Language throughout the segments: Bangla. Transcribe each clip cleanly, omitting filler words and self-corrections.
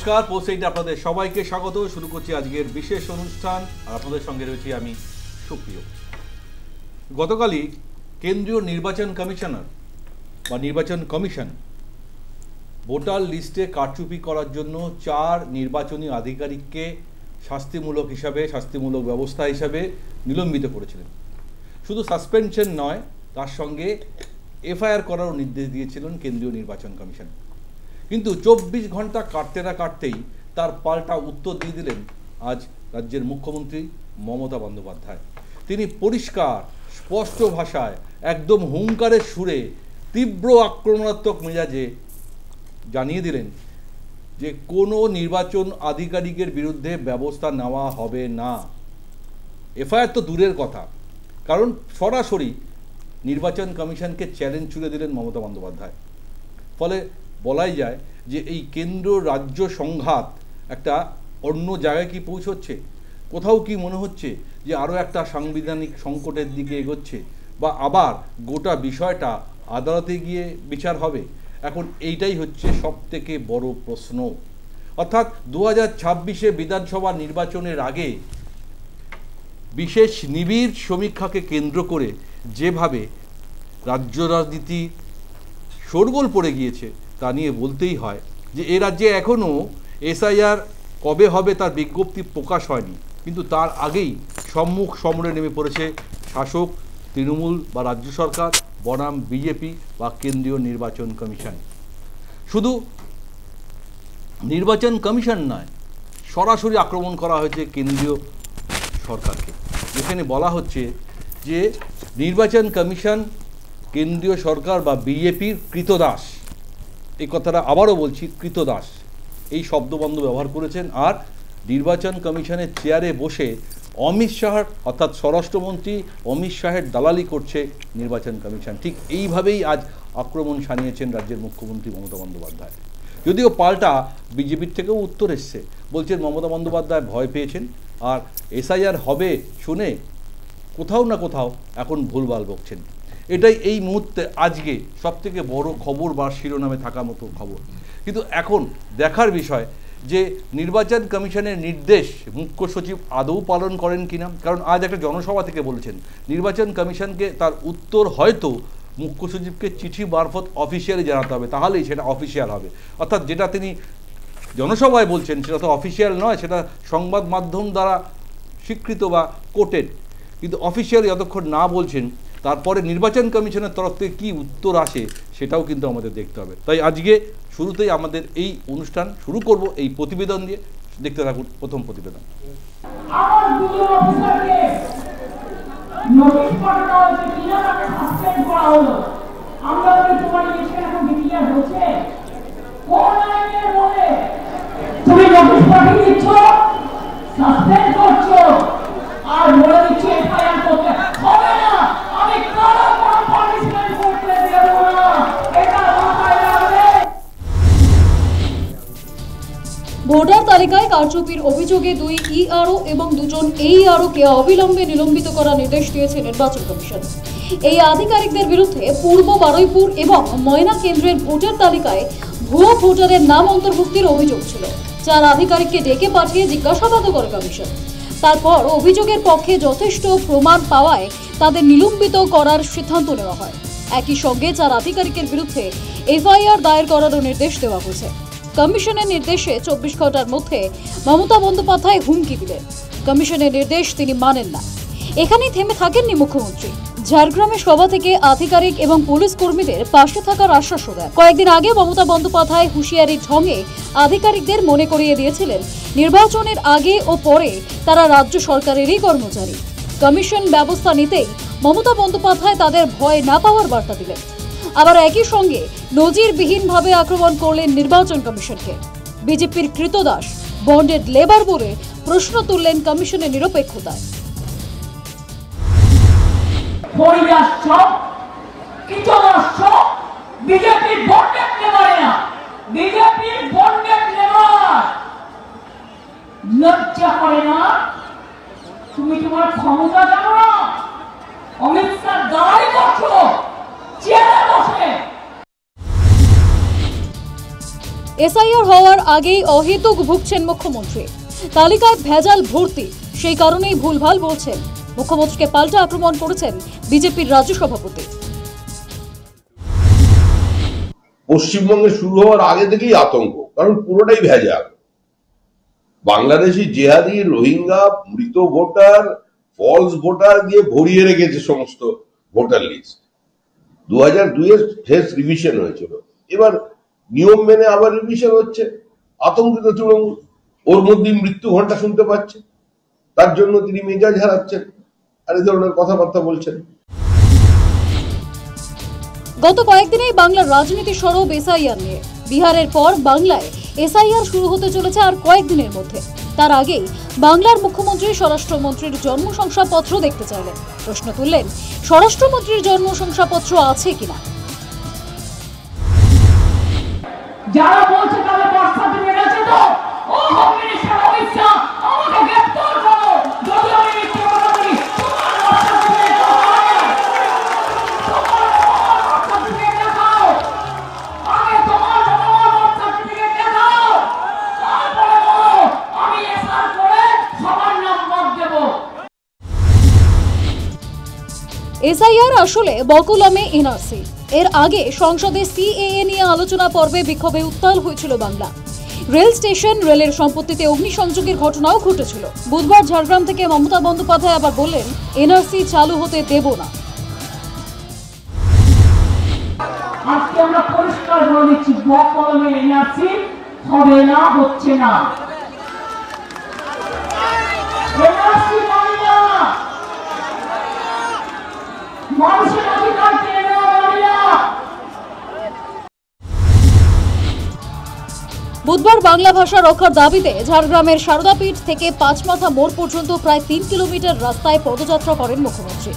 নমস্কার, পোস্ট এইটে আপনাদের সবাইকে স্বাগত। শুরু করছি আজকের বিশেষ অনুষ্ঠান, আর আপনাদের সঙ্গে রয়েছি আমি সুপ্রিয়। গতকালই কেন্দ্রীয় নির্বাচন কমিশনার বা নির্বাচন কমিশন ভোটার লিস্টে কারচুপি করার জন্য 4 নির্বাচনী আধিকারিককে শাস্তিমূলক ব্যবস্থা হিসাবে নিলম্বিত করেছিলেন। শুধু সাসপেনশন নয়, তার সঙ্গে এফআইআর করারও নির্দেশ দিয়েছিলেন কেন্দ্রীয় নির্বাচন কমিশন। কিন্তু 24 ঘন্টা কাটতে না কাটতেই তার পাল্টা উত্তর দিয়ে দিলেন আজ রাজ্যের মুখ্যমন্ত্রী মমতা বন্দ্যোপাধ্যায়। তিনি পরিষ্কার স্পষ্ট ভাষায় একদম হুঙ্কারের সুরে তীব্র আক্রমণাত্মক মেজাজে জানিয়ে দিলেন যে কোনো নির্বাচন আধিকারিকের বিরুদ্ধে ব্যবস্থা নেওয়া হবে না। এফআইআর তো দূরের কথা, কারণ সরাসরি নির্বাচন কমিশনকে চ্যালেঞ্জ ছুড়ে দিলেন মমতা বন্দ্যোপাধ্যায়। ফলে বলাই যায় যে এই কেন্দ্র রাজ্য সংঘাত একটা অন্য জায়গায় কি পৌঁছচ্ছে, কোথাও কি মনে হচ্ছে যে আরও একটা সাংবিধানিক সংকটের দিকে এগোচ্ছে, বা আবার গোটা বিষয়টা আদালতে গিয়ে বিচার হবে। এখন এইটাই হচ্ছে সবথেকে বড় প্রশ্ন। অর্থাৎ 2026-এ বিধানসভা নির্বাচনের আগে বিশেষ নিবিড় সমীক্ষাকে কেন্দ্র করে যেভাবে রাজ্য রাজনীতি শোরগোল পড়ে গিয়েছে তা নিয়ে বলতেই হয় যে এ রাজ্যে এখনও এসআইআর কবে হবে তার বিজ্ঞপ্তি প্রকাশ হয়নি, কিন্তু তার আগেই সম্মুখ সমরে নেমে পড়েছে শাসক তৃণমূল বা রাজ্য সরকার বনাম বিজেপি বা কেন্দ্রীয় নির্বাচন কমিশন। শুধু নির্বাচন কমিশন নয়, সরাসরি আক্রমণ করা হয়েছে কেন্দ্রীয় সরকারকে। এখানে বলা হচ্ছে যে নির্বাচন কমিশন কেন্দ্রীয় সরকার বা বিজেপির কৃতদাস। এই কথাটা আবারও বলছি, কৃতদাস এই শব্দবন্ধ ব্যবহার করেছেন। আর নির্বাচন কমিশনের চেয়ারে বসে অমিত শাহর অর্থাৎ স্বরাষ্ট্রমন্ত্রী অমিত শাহের দালালি করছে নির্বাচন কমিশন। ঠিক এইভাবেই আজ আক্রমণ শানিয়েছেন রাজ্যের মুখ্যমন্ত্রী মমতা বন্দ্যোপাধ্যায়। যদিও পাল্টা বিজেপির থেকেও উত্তর এসছে, বলছেন মমতা বন্দ্যোপাধ্যায় ভয় পেয়েছেন আর এসআইআর হবে শুনে কোথাও না কোথাও এখন ভুলভাল বকছেন। এটাই এই মুহূর্তে আজকে সবথেকে বড় খবর বা শিরোনামে থাকার মতো খবর। কিন্তু এখন দেখার বিষয় যে নির্বাচন কমিশনের নির্দেশ মুখ্য সচিব আদৌ পালন করেন কিনা। কারণ আজ একটা জনসভা থেকে বলেছেন নির্বাচন কমিশনকে তার উত্তর হয়তো মুখ্য সচিবকে চিঠি মারফত অফিসিয়ালি জানাতে হবে, তাহলেই সেটা অফিসিয়াল হবে। অর্থাৎ যেটা তিনি জনসভায় বলছেন সেটা তো অফিসিয়াল নয়, সেটা সংবাদ মাধ্যম দ্বারা স্বীকৃত বা কোটেড। কিন্তু অফিসিয়ালি যতক্ষণ না বলছেন তারপরে নির্বাচন কমিশনের তরফ থেকে কী উত্তর আসে সেটাও কিন্তু আমাদের দেখতে হবে। তাই আজকে শুরুতেই আমাদের এই অনুষ্ঠান শুরু করব এই প্রতিবেদন দিয়ে। দেখতে থাকুন প্রথম প্রতিবেদন। ভোটার তালিকায় কারচুপির অভিযোগে 2 ইআরও এবং 2 জন এইআরওকে অবিলম্বে নিলম্বিত করার নির্দেশ দিয়েছে নির্বাচন কমিশন। এই আধিকারিকদের বিরুদ্ধে পূর্ব বারুইপুর এবং ময়না কেন্দ্রের ভোটার তালিকায় ভুয়ো ভোটারের নাম অন্তর্ভুক্তির অভিযোগ ছিল। 4 আধিকারিককে ডেকে পাঠিয়ে জিজ্ঞাসাবাদও করে কমিশন। তারপর অভিযোগের পক্ষে যথেষ্ট প্রমাণ পাওয়ায় তাদের নিলম্বিত করার সিদ্ধান্ত নেওয়া হয়। একই সঙ্গে 4 আধিকারিকের বিরুদ্ধে এফআইআর দায়ের করারও নির্দেশ দেওয়া হয়েছে। কমিশনের নির্দেশে 24 ঘন্টার মধ্যে মমতা বন্দ্যোপাধ্যায় হুমকি দিলেন। কমিশনের নির্দেশ তিনি মানেন না। এখানেই থেমে থাকেননি মুখ্যমন্ত্রী। ঝাড়গ্রামে সভা থেকে আধিকারিক এবং পুলিশ কর্মীদের পাশে থাকার আশ্বাস দেন। কয়েকদিন আগে মমতা বন্দ্যোপাধ্যায় হুঁশিয়ারি ঢঙে আধিকারিকদের মনে করিয়ে দিয়েছিলেন নির্বাচনের আগে ও পরে তারা রাজ্য সরকারেরই কর্মচারী। কমিশন ব্যবস্থা নিতেই মমতা বন্দ্যোপাধ্যায় তাদের ভয় না পাওয়ার বার্তা দিলেন। আবার একই সঙ্গে নজিরবিহীনভাবে আক্রমণ করলেন নির্বাচন কমিশনকে। বিজেপির কৃতদাস বন্ডেড লেবার বলে প্রশ্ন তুললেন কমিশনের নিরপেক্ষতায়। লজ্জা করে না? তুমি তোমার ক্ষমতা জানো না? অমিত শাহ দাঁড়াই করছো চেয়ারে বসে। এসআইআর হওয়ার আগেই অহেতুক ভুগছেন মুখ্যমন্ত্রী, তালিকায় ভেজাল ভর্তি, সেই কারণেই ভুলভাল বলছেন। মুখ্যমন্ত্রীকে পাল্টা আক্রমণ করেছেন বিজেপির রাজ্য সভাপতি। পশ্চিমবঙ্গে শুরু হওয়ার আগে থেকেই আতঙ্ক, কারণ পুরোটাই ভেজাল। বাংলাদেশি জেহাদি, রোহিঙ্গা, মৃত ভোটার, ফলস ভোটার দিয়ে ভরিয়ে রেখেছে সমস্ত ভোটার লিস্ট। 2002 শেষ রিভিশন হয়েছিল, এবার নিয়ম মেনে আবার রিভিশন হচ্ছে। আতঙ্কিত তৃণমূল, ওর মধ্যে মৃত্যু ঘন্টা শুনতে পাচ্ছে, তার জন্য তিনি মেজাজ হারাচ্ছেন আর এই ধরনের কথাবার্তা বলছেন। গত কয়েকদিনেই বাংলার রাজনীতি সরব এসআইআর নিয়ে। বিহারের পর বাংলায় এসআইআর শুরু হতে চলেছে আর কয়েকদিনের মধ্যে। তার আগেই বাংলার মুখ্যমন্ত্রী স্বরাষ্ট্রমন্ত্রীর জন্ম শংসাপত্র দেখতে চাইলেন। প্রশ্ন তুললেন, স্বরাষ্ট্রমন্ত্রীর জন্ম শংসাপত্র আছে কিনা। যারা বলছে তাদের বার্থ সার্টিফিকেট আছে তো? ও হোম মিনিস্টার অমিত শাহ, আমাকে গ্রেফতার করো যদি আমি মিথ্যে কথা বলি। তোমার বার্থ সার্টিফিকেট কোথায়? তোমার বার্থ সার্টিফিকেট দেখাও, আগে তোমার বার্থ সার্টিফিকেট দেখাও, তারপরে বলো আমি এসআর করে সবার নাম বাদ দেব। এসআইআর আসলে বকুলমে এনআরসি। এর আগে সংসদে সিএএ নিয়ে আলোচনা পর্বে বিক্ষোভে উত্তাল হয়েছিল বাংলা। রেল স্টেশন, রেলের সম্পত্তিতে অগ্নিসংযোগের ঘটনাও ঘটেছিল। বুধবার ঝাড়গ্রাম থেকে মমতা বন্দ্যোপাধ্যায় আবার বললেন, এনআরসি চালু হতে দেব না। আজকে আমরা পরিষ্কার বলে দিচ্ছি, বকলমে এনআরসি হবে না, হচ্ছে না। এনআরসি মানে না মানুষের অধিকার কেড়ে নেওয়া মানে না। বুধবার বাংলা ভাষা রক্ষার দাবিতে ঝাড়গ্রামের সারদাপীঠ থেকে পাঁচমাথা মোড় পর্যন্ত প্রায় 3 কিলোমিটার রাস্তায় পদযাত্রা করেন মুখ্যমন্ত্রী।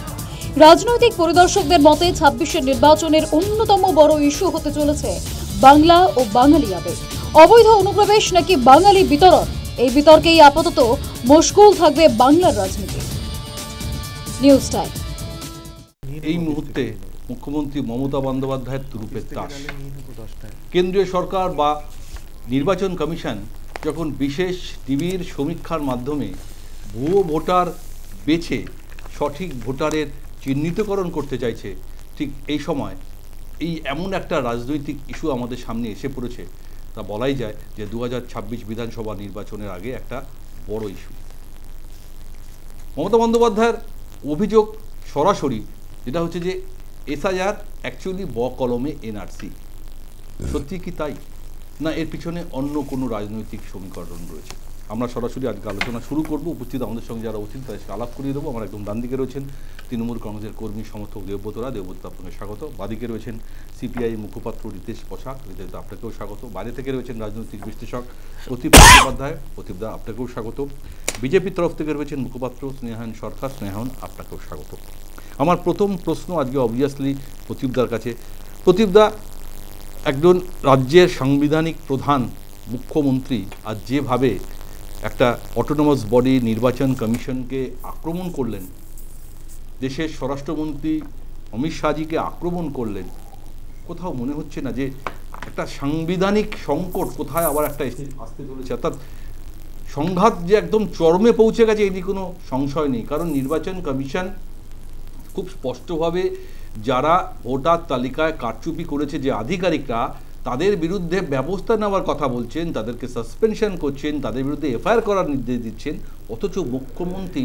রাজনৈতিক পরিদর্শকদের মতে 26-এর নির্বাচনের অন্যতম বড় ইস্যু হতে চলেছে বাংলা ও বাঙালিয়াবে। অবৈধ অনুপ্রবেশ নাকি বাঙালি বিতরণ, এই বিতর্কেই আপাতত মশগুল থাকবে বাংলার রাজনীতি। News time. এই মুহূর্তে মুখ্যমন্ত্রী মমতা বন্দ্যোপাধ্যায়ের তুরুপের তাস। কেন্দ্রীয় সরকার বা নির্বাচন কমিশন যখন বিশেষ টিভির সমীক্ষার মাধ্যমে ভুয়ো ভোটার বেছে সঠিক ভোটারের চিহ্নিতকরণ করতে চাইছে, ঠিক এই সময় এই এমন একটা রাজনৈতিক ইস্যু আমাদের সামনে এসে পড়েছে, তা বলাই যায় যে 2026 বিধানসভা নির্বাচনের আগে একটা বড় ইস্যু। মমতা বন্দ্যোপাধ্যায়ের অভিযোগ সরাসরি যেটা হচ্ছে যে এসআইআর অ্যাকচুয়ালি বকলমে এনআরসি। সত্যি কি তাই, না এর পিছনে অন্য কোনো রাজনৈতিক সমীকরণ রয়েছে? আমরা সরাসরি আজকে আলোচনা শুরু করব। উপস্থিত আমাদের সঙ্গে যারা অতিথি তাদের আলাপ করিয়ে দেবো। আমার একদম ডান দিকে রয়েছেন তৃণমূল কংগ্রেসের কর্মী সমর্থক দেবব্রতরা। দেবব্রত, আপনাকে স্বাগত। বাদিকে রয়েছেন সিপিআই মুখপাত্র রিতেশ পোশাক। রিতেশ, আপনাকেও স্বাগত। বাইরে থেকে রয়েছেন রাজনৈতিক বিশ্লেষক প্রতীপ বন্দ্যোপাধ্যায়। প্রতীপদা, আপনাকেও স্বাগত। বিজেপির তরফ থেকে রয়েছেন মুখপাত্র স্নেহায়ন সরকার। স্নেহায়ন, আপনাকেও স্বাগত। আমার প্রথম প্রশ্ন আজকে অবভিয়াসলি প্রতীপদার কাছে। প্রতীপদা, একজন রাজ্যের সাংবিধানিক প্রধান মুখ্যমন্ত্রী আজ যেভাবে একটা অটোনমাস বডি নির্বাচন কমিশনকে আক্রমণ করলেন, দেশের স্বরাষ্ট্রমন্ত্রী অমিত শাহজিকে আক্রমণ করলেন, কোথাও মনে হচ্ছে না যে একটা সাংবিধানিক সংকট কোথায় আবার একটা আসতে চলেছে? অর্থাৎ সংঘাত যে একদম চরমে পৌঁছে গেছে এটি কোনো সংশয় নেই। কারণ নির্বাচন কমিশন খুব স্পষ্টভাবে যারা ভোটার তালিকায় কারচুপি করেছে যে আধিকারিকরা, তাদের বিরুদ্ধে ব্যবস্থা নেওয়ার কথা বলছেন, তাদেরকে সাসপেনশন করছেন, তাদের বিরুদ্ধে এফআইআর করার নির্দেশ দিচ্ছেন। অথচ মুখ্যমন্ত্রী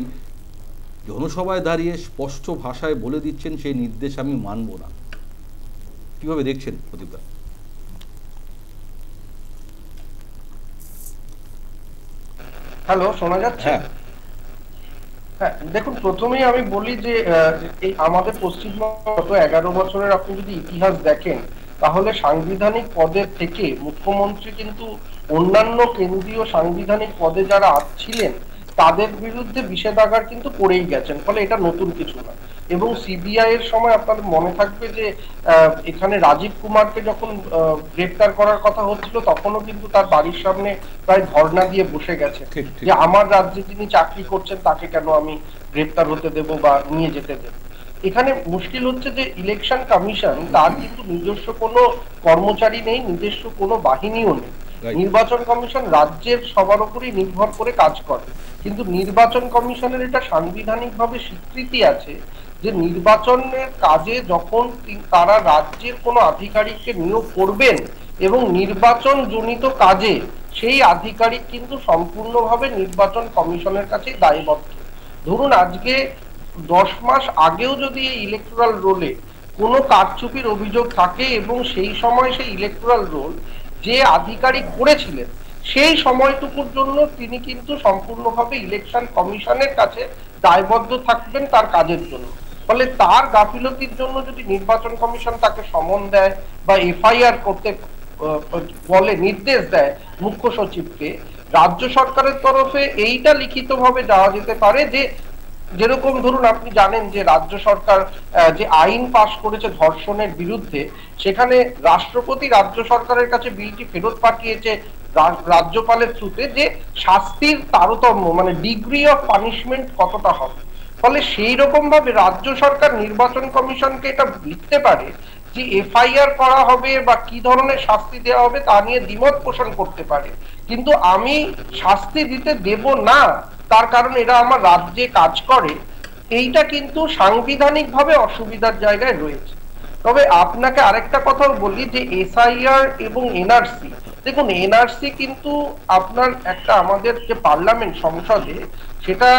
জনসভায় দাঁড়িয়ে স্পষ্ট ভাষায় বলে দিচ্ছেন সেই নির্দেশ আমি মানব না। কিভাবে দেখছেন প্রদীপদা? হ্যালো, শোনা যাচ্ছে? হ্যাঁ, দেখুন, প্রথমেই আমি বলি যে এই আমাদের পশ্চিমবঙ্গ গত 11 বছরের আপনি যদি ইতিহাস দেখেন, তাহলে সাংবিধানিক পদের থেকে মুখ্যমন্ত্রী কিন্তু অন্যান্য কেন্দ্রীয় সাংবিধানিক পদে যারা ছিলেন তাদের বিরুদ্ধে নিষেধাজ্ঞা কিন্তু করেই গেছেন। ফলে এটা নতুন কিছু না। এবং সিবিআই এর সময় আপনাদের মনে থাকবে যে এখানে রাজীব কুমারকে যখন গ্রেফতার করার কথা হচ্ছিল, তখনও কিন্তু তার বাড়ির সামনে প্রায় ধর্ণা দিয়ে বসে গেছে যে আমার রাজ্যে যিনি চাকরি করছেন তাকে কেন আমি গ্রেফতার হতে দেব বা নিয়ে যেতে দেব। এখানে মুশকিল হচ্ছে যে ইলেকশন কমিশন তার কিন্তু নিজস্ব কোনো কর্মচারী নেই, নিজস্ব কোনো বাহিনীও নেই। নির্বাচন কমিশন রাজ্যের সবার উপরই নির্ভর করে কাজ করে, কিন্তু নির্বাচন কমিশনের এটা সাংবিধানিকভাবে স্বীকৃতি আছে যে নির্বাচনের কাজে যখন তারা রাজ্যের কোনো আধিকারিককে নিয়োগ করবেন এবং নির্বাচন জনিত কাজে সেই আধিকারিক কিন্তু সম্পূর্ণভাবে নির্বাচন কমিশনের কাছে দায়বদ্ধ। ধরুন আজকে 10 মাস আগেও যদি এই ইলেকটোরাল রোলে কোনো কারচুপির অভিযোগ থাকে এবং সেই সময় সেই ইলেকটোরাল রোল যে আধিকারিক করেছিলেন সেই সময়টুকুর জন্য তিনি কিন্তু সম্পূর্ণভাবে ইলেকশন কমিশনের কাছে দায়বদ্ধ থাকবেন তার কাজের জন্য। ফলে তার গাফিলতির জন্য যদি নির্বাচন কমিশন তাকে সমন দেয় বা এফআইআর করতে বলে, নির্দেশ দেয় মুখ্য সচিবকে, রাজ্য সরকারের তরফে এইটা লিখিতভাবে যাওয়া যেতে পারে যে যেরকম ধরুন আপনি জানেন যে রাজ্য সরকার যে আইন পাশ করেছে ধর্ষণের বিরুদ্ধে, সেখানে রাষ্ট্রপতি রাজ্য সরকারের কাছে বিলটি ফেরত পাঠিয়েছে রাজ্যপালের থ্রুতে যে শাস্তির তারতম্য মানে ডিগ্রি অফ পানিশমেন্ট কতটা হবে। ফলে সেই রকম ভাবে রাজ্য সরকার নির্বাচন কমিশনকে এটা লিখতে পারে যে এফআইআর করা হবে বা কি ধরনের শাস্তি দেওয়া হবে তা নিয়ে দ্বিমত পোষণ করতে পারে, কিন্তু আমি শাস্তি দিতে দেব না তার কারণ এরা আমার রাজ্যে কাজ করে, এইটা কিন্তু সাংবিধানিকভাবে অসুবিধার জায়গায় রয়েছে। তবে আপনাকে আরেকটা কথাও বলি যে এসআইআর এবং এনআরসি, দেখুন এনআরসি কিন্তু আপনার একটা আমাদের যে পার্লামেন্ট সংসদে সেটা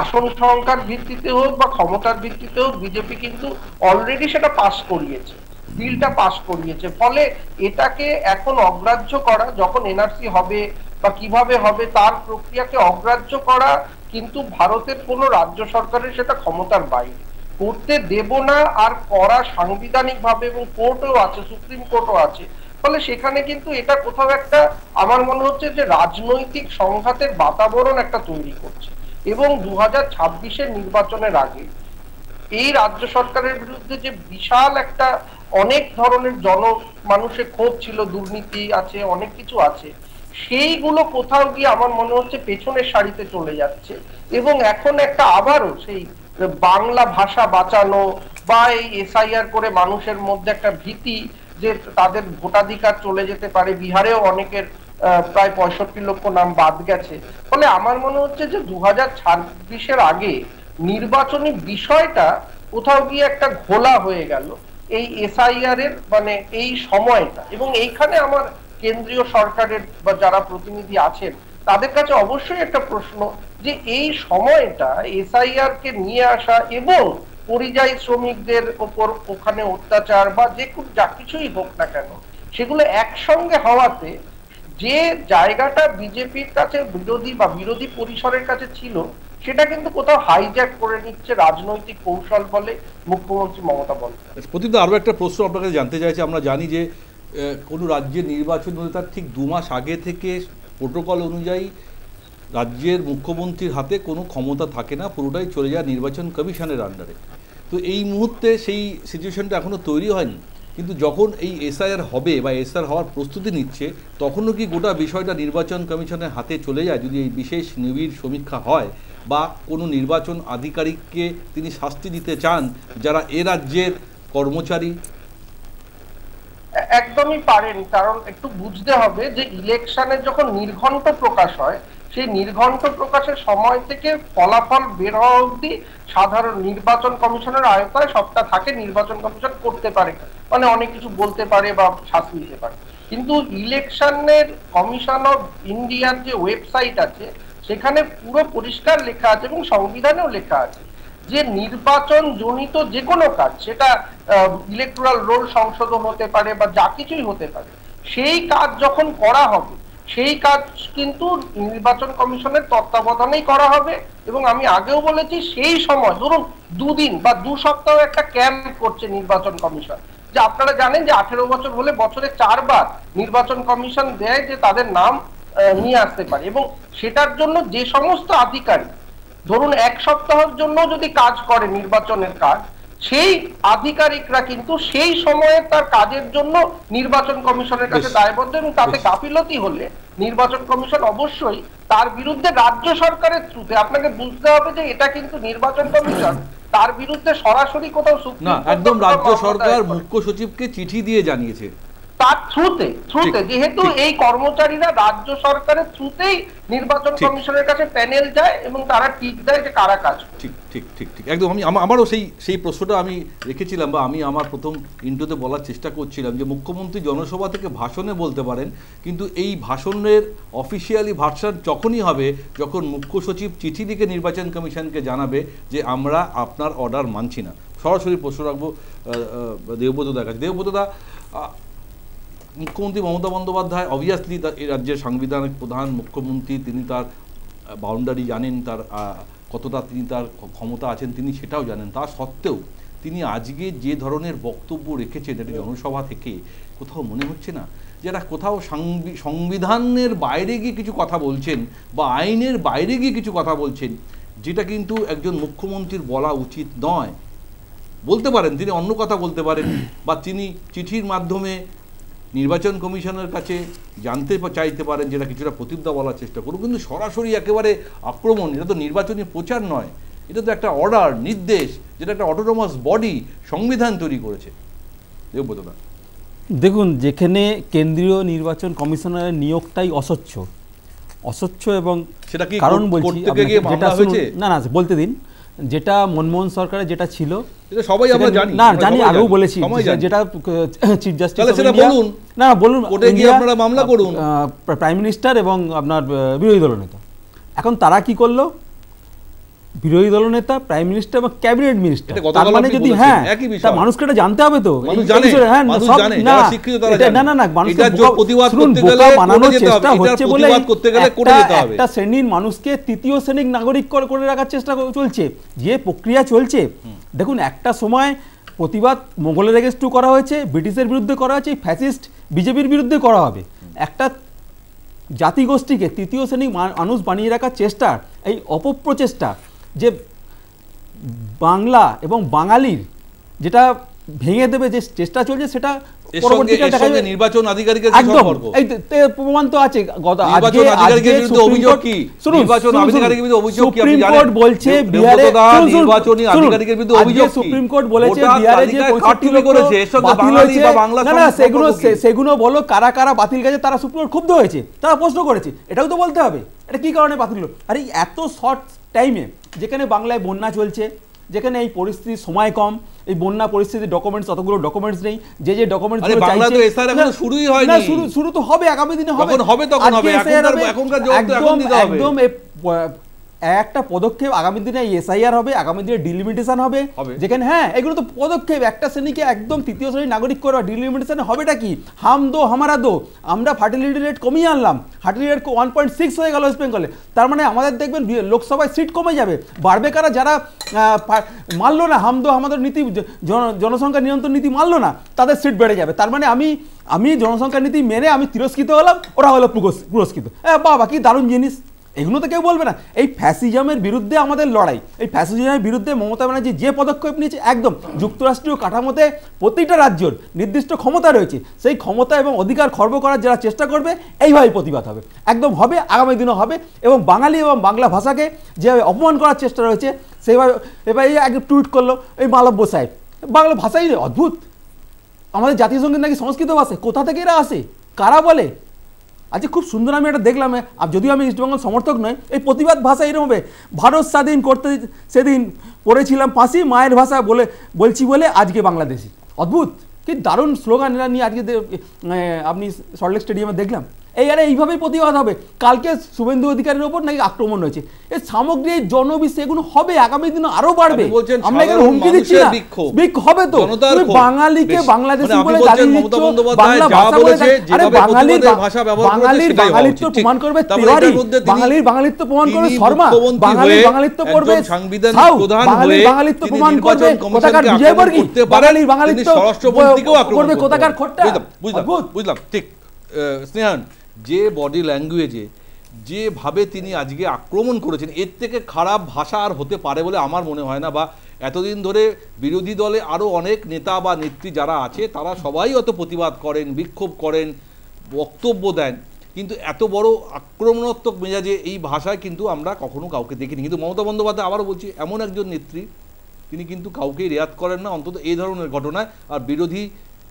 আসন সংখ্যার ভিত্তিতে হোক বা ক্ষমতার ভিত্তিতে হোক বিজেপি কিন্তু অলরেডি সেটা পাস করিয়েছে, বিলটা পাস করিয়েছে। ফলে এটাকে এখন অগ্রাহ্য করা, যখন এনআরসি হবে বা কিভাবে হবে তার প্রক্রিয়াকে অগ্রাহ্য করা কিন্তু ভারতের কোনো রাজ্য সরকারের সেটা ক্ষমতার বাইরে, করতে দেব না আর করা সাংবিধানিক ভাবে, এবং কোর্টও আছে, সুপ্রিম কোর্টও আছে। ফলে সেখানে কিন্তু এটা কোথাও একটা আমার মনে হচ্ছে যে রাজনৈতিক সংঘাতের বাতাবরণ একটা তৈরি করছে, এবং 2026-এর নির্বাচনের আগে এই রাজ্য সরকারের বিরুদ্ধে যে বিশাল একটা অনেক ধরনের মানুষের ক্ষোভ ছিল, দুর্নীতি আছে, অনেক কিছু আছে, সেইগুলো কোথাও গিয়ে আমার মনে হচ্ছে পেছনের সারিতে চলে যাচ্ছে, এবং এখন একটা আবারও সেই বাংলা ভাষা বাঁচানো বা এই এসআইআর করে মানুষের মধ্যে একটা ভীতি যে তাদের ভোটাধিকার চলে যেতে পারে। বিহারেও অনেকের প্রায় 65 লক্ষ নাম বাদ গেছে। ফলে আমার মনে হচ্ছে যে 2026-এর আগে নির্বাচনী বিষয়টা কোথাও গিয়ে একটা ঘোলা হয়ে গেল এই এসআইআর এর মানে এই সময়টা, এবং এইখানে আমার কেন্দ্রীয় সরকারের বা যারা প্রতিনিধি আছেন তাদের কাছে অবশ্যই একটা প্রশ্ন যে এই সময়টা এসআইআর কে নিয়ে আসা এবং পরিযায়ী শ্রমিকদের উপর ওখানে অত্যাচার বা যে যা কিছুই হোক না কেন সেগুলো একসঙ্গে হওয়াতে যে জায়গাটা বিজেপির কাছে বিরোধী বা বিরোধী পরিসরের কাছে ছিল সেটা কিন্তু কোথাও হাইজ্যাক করে নিচ্ছে রাজনৈতিক কৌশল বলে মুখ্যমন্ত্রী মমতা বন্দ্যোপাধ্যায়। প্রতিদিন আরও একটা প্রশ্ন আপনাকে জানতে চাইছি, আমরা জানি যে কোনো রাজ্যের নির্বাচন হলে তার ঠিক 2 মাস আগে থেকে প্রোটোকল অনুযায়ী রাজ্যের মুখ্যমন্ত্রীর হাতে কোনো ক্ষমতা থাকে না, পুরোটাই চলে যায় নির্বাচন কমিশনের আন্ডারে। তো এই মুহূর্তে সেই সিচুয়েশনটা এখনও তৈরি হয়নি, কিন্তু যখন এই এসআইআর হবে বা এসআইআর হওয়ার প্রস্তুতি নিচ্ছে তখনও কি গোটা বিষয়টা নির্বাচন কমিশনের হাতে চলে যায় যদি এই বিশেষ নিবিড় সমীক্ষা হয় বা কোনো নির্বাচন আধিকারিককে তিনি শাস্তি দিতে চান যারা এ রাজ্যের কর্মচারী? একদমই পারেন, কারণ একটু বুঝতে হবে যে ইলেকশনের যখন নির্ঘণ্ট প্রকাশ হয় সেই নির্ঘণ্ট প্রকাশের সময় থেকে ফলাফল বের হওয়া অবধি সাধারণ নির্বাচন কমিশনের আয়তায় সবটা থাকে, নির্বাচন কমিশন করতে পারে, মানে অনেক কিছু বলতে পারে বা শাস্তি দিতে পারে। কিন্তু ইলেকশনের কমিশন অফ ইন্ডিয়ার যে ওয়েবসাইট আছে সেখানে পুরো পরিষ্কার লেখা আছে এবং সংবিধানেও লেখা আছে যে নির্বাচন জনিত যে কোনো কাজ, সেটা ইলেকটোরাল রোল সংশোধন হতে পারে বা যা কিছুই হতে পারে, সেই কাজ যখন করা হবে সেই কাজ কিন্তু নির্বাচন কমিশনের তত্ত্বাবধানেই করা হবে। এবং আমি আগেও বলেছি সেই সময় ধরুন 2 দিন বা 2 সপ্তাহ একটা ক্যাম্প করছে নির্বাচন কমিশন, যে আপনারা জানেন যে 18 বছর হলে বছরে 4 বার নির্বাচন কমিশন দেয় যে তাদের নাম নিয়ে আসতে পারে, এবং সেটার জন্য যে সমস্ত আধিকারিক ধরুন 1 সপ্তাহের জন্য যদি কাজ করে নির্বাচনের কাজ, সেই আধিকারিকরা কিন্তু সেই সময়ে তার কাজের জন্য নির্বাচন কমিশনের কাছে দায়বদ্ধ, এবং তাতে গাফিলতি হলে নির্বাচন কমিশন অবশ্যই তার বিরুদ্ধে রাজ্য সরকারের থ্রুতে, আপনাকে বুঝতে হবে যে এটা কিন্তু নির্বাচন কমিশন তার বিরুদ্ধে সরাসরি কোথাও না, একদম রাজ্য সরকার মুখ্য সচিবকে চিঠি দিয়ে জানিয়েছে তার থ্রুতে যেহেতু এই কর্মচারীরা রাজ্য সরকারের থ্রুতেই নির্বাচন কমিশনের কাছে প্যানেল যায় এবং তারা ঠিক দেয় যে কারা কাজ করে। ঠিক ঠিক ঠিক ঠিক একদম। আমারও সেই প্রশ্নটা আমি রেখেছিলাম, বা আমি আমার প্রথম ইন্ট্রোতে বলার চেষ্টা করছিলাম যে মুখ্যমন্ত্রী জনসভা থেকে ভাষণে বলতে পারেন, কিন্তু এই ভাষণের অফিসিয়ালি ভার্সন যখনই হবে যখন মুখ্য সচিব চিঠি লিখে নির্বাচন কমিশনকে জানাবে যে আমরা আপনার অর্ডার মানছি না। সরাসরি প্রশ্ন রাখবো দেবব্রতদার কাছে। দেবব্রতদা, মুখ্যমন্ত্রী মমতা বন্দ্যোপাধ্যায় অবভিয়াসলি এই রাজ্যের সাংবিধানিক প্রধান মুখ্যমন্ত্রী, তিনি তার বাউন্ডারি জানেন, তার কতটা তিনি তার ক্ষমতা আছেন তিনি সেটাও জানেন। তা সত্ত্বেও তিনি আজকে যে ধরনের বক্তব্য রেখেছেন এটা জনসভা থেকে, কোথাও মনে হচ্ছে না যে এরা কোথাও সংবিধানের বাইরে গিয়ে কিছু কথা বলছেন বা আইনের বাইরে গিয়ে কিছু কথা বলছেন, যেটা কিন্তু একজন মুখ্যমন্ত্রীর বলা উচিত নয়। বলতে পারেন তিনি অন্য কথা বলতে পারেন, বা তিনি চিঠির মাধ্যমে নির্বাচন কমিশনের কাছে জানতে চাইতে পারেন, যেটা কিছুটা প্রতিজ্ঞা বলার চেষ্টা করুন, কিন্তু সরাসরি একেবারে আক্রমণ, এটা তো নির্বাচনী প্রচার নয়, এটা তো একটা অর্ডার, নির্দেশ, যেটা একটা অটোনমাস বডি সংবিধান তৈরি করেছে। দেবব্রতদা, দেখুন, যেখানে কেন্দ্রীয় নির্বাচন কমিশনারের নিয়োগটাই অস্বচ্ছ এবং সেটা কি কারণ বলছি, যেটা না বলতে দিন, যেটা মনমোহন সরকারের যেটা ছিল এটা সবাই আমরা জানি, না জানি, আগেও বলেছি, যেটা চিফ জাস্টিস বলুন, না বলুন, কোর্টে গিয়ে আপনারা মামলা করুন, প্রাইম মিনিস্টার এবং আপনার বিরোধী দলনেতা, এখন তারা কি করলো, বিরোধী দলনেতা, প্রাইম মিনিস্টার এবং ক্যাবিনেট মিনিস্টার, তার মানে যদি হ্যাঁ মানুষকে এটা জানতে হবে তো, একটা শ্রেণীর মানুষকে তৃতীয় শ্রেণীর নাগরিক করে রাখার চেষ্টা চলছে, যে প্রক্রিয়া চলছে। দেখুন, একটা সময় প্রতিবাদ মোগলের এগেন্স্টে করা হয়েছে, ব্রিটিশের বিরুদ্ধে করা হয়েছে, ফ্যাসিস্ট বিজেপির বিরুদ্ধে করা হবে। একটা জাতিগোষ্ঠীকে তৃতীয় শ্রেণীর মানুষ বানিয়ে রাখার চেষ্টা, এই অপপ্রচেষ্টা, যে বাংলা এবং বাঙালির যেটা ভেঙে দেবে যে চেষ্টা চলছে, সেটা পরবর্তীকালে নির্বাচন আধিকারিকের সম্পর্ক এই প্রমাণ তো আছে। নির্বাচন আধিকারিকের বিরুদ্ধে অভিযোগ কি? নির্বাচন আধিকারিকের বিরুদ্ধে অভিযোগ কি? আপনি জানেন, সুপ্রিম কোর্ট বলছে বিহারে নির্বাচনী আধিকারিকের বিরুদ্ধে অভিযোগ কি? সুপ্রিম কোর্ট বলেছে বিহারে যে কারচুপি করেছে, এর সঙ্গে বাঙালি বা বাংলা, না সেগুলো বলো, কারা কারা বাতিল গেছে, তারা সুপ্রিম কোর্ট ক্ষুব্ধ হয়েছে, তারা প্রশ্ন করেছে, এটাও তো বলতে হবে, এটা কি কারণে বাতিল হলো। আরে এত শর্ট টাইমে, যেখানে বাংলায় বন্যা চলছে, যেখানে এই পরিস্থিতির সময় কম, এই বন্যা পরিস্থিতির ডকুমেন্টস, অতগুলো ডকুমেন্টস নেই, যে ডকুমেন্টস শুরুই হয়নি, শুরু তো হবে, আগামী দিনে হবে, একদম একটা পদক্ষেপ, আগামী দিনে এসআইআর হবে, আগামী দিনে ডিলিমিটেশন হবে, যেখানে হ্যাঁ এগুলো তো পদক্ষেপ, একটা শ্রেণীকে একদম তৃতীয় শ্রেণীর নাগরিক করা, ডিলিমিটেশন হবেটা কি, হাম দো হামারা দো, আমরা ফার্টিলিটি রেট কমিয়ে আনলাম, ফার্টিলিটি রেট 1.6 হয়ে গেল ওয়েস্ট বেঙ্গলে, তার মানে আমাদের দেখবেন লোকসভায় সিট কমে যাবে, বাড়বে কারা, যারা মানলো না হাম দো আমাদের নীতি, জনসংখ্যা নিয়ন্ত্রণ নীতি মানলো না, তাদের সিট বেড়ে যাবে। তার মানে আমি জনসংখ্যা নীতি মেনে আমি তিরস্কৃত হলাম, ওরা হলো পুরস্কৃত। বাবা কি দারুণ জিনিস, এগুলো তো কেউ বলবে না। এই ফ্যাসিজমের বিরুদ্ধে আমাদের লড়াই, এই ফ্যাসিজমের বিরুদ্ধে মমতা ব্যানার্জি যে পদক্ষেপ নিয়েছে, একদম যুক্তরাষ্ট্রীয় কাঠামোতে প্রতিটা রাজ্যের নির্দিষ্ট ক্ষমতা রয়েছে, সেই ক্ষমতা এবং অধিকার খর্ব করার যারা চেষ্টা করবে, এইভাবেই প্রতিবাদ হবে, একদম হবে, আগামী দিনও হবে। এবং বাঙালি এবং বাংলা ভাষাকে যেভাবে অপমান করার চেষ্টা রয়েছে, সেইভাবে এবার একদম টুইট করলো এই মালব্য সাহেব, বাংলা ভাষাই অদ্ভুত, আমাদের জাতীয় সঙ্গীত নাকি সংস্কৃত ভাষা, কোথা থেকে এরা আসে, কারা বলে। আজকে খুব সুন্দর আমি এটা দেখলাম, যদিও আমি ইস্টবেঙ্গল সমর্থক নয়, এই প্রতিবাদ ভাষা এরকম হবে, ভারত স্বাধীন করতে সেদিন পড়েছিলাম ফাঁসি, মায়ের ভাষা বলছি বলে আজকে বাংলাদেশি। অদ্ভুত, কি দারুণ স্লোগান এরা নিয়ে আজকে আপনি সল্টলেক স্টেডিয়ামে দেখলাম। এইভাবেই প্রতিবাদ হবে। কালকে শুভেন্দু অধিকারীর ওপর নাকি আক্রমণ হয়েছে, এই সামগ্রী জনবিশ্বাস এগুলো হবে, আগামী দিনে আরো বাড়বে। আমরা এখানে হুমকি দিচ্ছি না, হবে তো, তুমি বাঙালিকে বাংলাদেশি বলে গালি দিচ্ছ, বাংলা ভাষা বলে, আরে বাঙালির বাঙালিত্ব প্রমাণ করবে তিওয়ারি, বাঙালিত্ব প্রমাণ করবে শর্মা, বাঙালিত্ব করবে সাউ, বাঙালিত্ব প্রমাণ করবে কোথাকার বিজয়বর্গী, বাঙালিত্ব করবে কোথাকার খোট্টা। বুঝলাম, ঠিক। স্নেহান, যে বডি ল্যাঙ্গুয়েজে যেভাবে তিনি আজকে আক্রমণ করেছেন, এর থেকে খারাপ ভাষা আর হতে পারে বলে আমার মনে হয় না। বা এতদিন ধরে বিরোধী দলে আরও অনেক নেতা বা নেত্রী যারা আছে, তারা সবাই অত প্রতিবাদ করেন, বিক্ষোভ করেন, বক্তব্য দেন, কিন্তু এত বড় আক্রমণাত্মক মেজাজে এই ভাষায় কিন্তু আমরা কখনো কাউকে দেখিনি। কিন্তু মমতা বন্দ্যোপাধ্যায়, আবারও বলছি, এমন একজন নেত্রী, তিনি কিন্তু কাউকেই রেয়াত করেন না, অন্তত এই ধরনের ঘটনায়। আর বিরোধী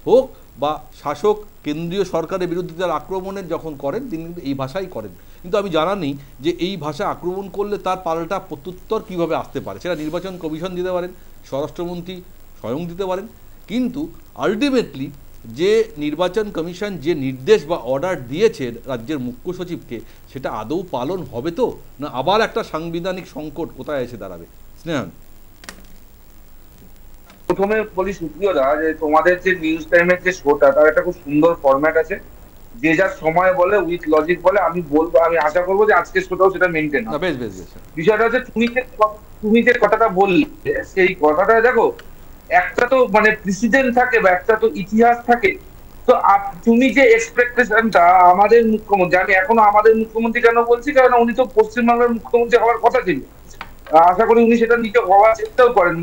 হোক বা শাসক কেন্দ্রীয় সরকারের বিরুদ্ধে তার আক্রমণের যখন করেন তিনি কিন্তু এই ভাষাই করেন। কিন্তু আমি জানা নেই যে এই ভাষা আক্রমণ করলে তার পাল্টা প্রত্যুত্তর কীভাবে আসতে পারে। সেটা নির্বাচন কমিশন দিতে পারেন, স্বরাষ্ট্রমন্ত্রী স্বয়ং দিতে পারেন, কিন্তু আলটিমেটলি যে নির্বাচন কমিশন যে নির্দেশ বা অর্ডার দিয়েছে রাজ্যের মুখ্য সচিবকে, সেটা আদৌ পালন হবে তো, না আবার একটা সাংবিধানিক সংকট কোথায় এসে দাঁড়াবে? স্নেহান, প্রথমে বলি সুপ্রিয়দা যে তোমাদের যে নিউজ টাইমের যে শোটা তার একটা খুব সুন্দর ফরম্যাট আছে, যে যার সময় বলে উইথ লজিক বলে। আমি বলবো, আমি আশা করবো যে আজকের শোটাও সেটা মেনটেন হবে। বেশ বেশ বেশ। বিষয়টা হচ্ছে তুমি যে কথাটা বললে সেই কথাটা দেখো, একটা তো মানে প্রেসিডেন্ট থাকে বা একটা তো ইতিহাস থাকে। তো তুমি যে এক্সপেকটেশনটা আমাদের মুখ্যমন্ত্রী, আমি এখনো আমাদের মুখ্যমন্ত্রী কেন বলছি, কারণ উনি তো পশ্চিমবাংলার মুখ্যমন্ত্রী হওয়ার কথা ছিল। আশা করি উনি সেটা নিজে হওয়ার চেষ্টাও করেন,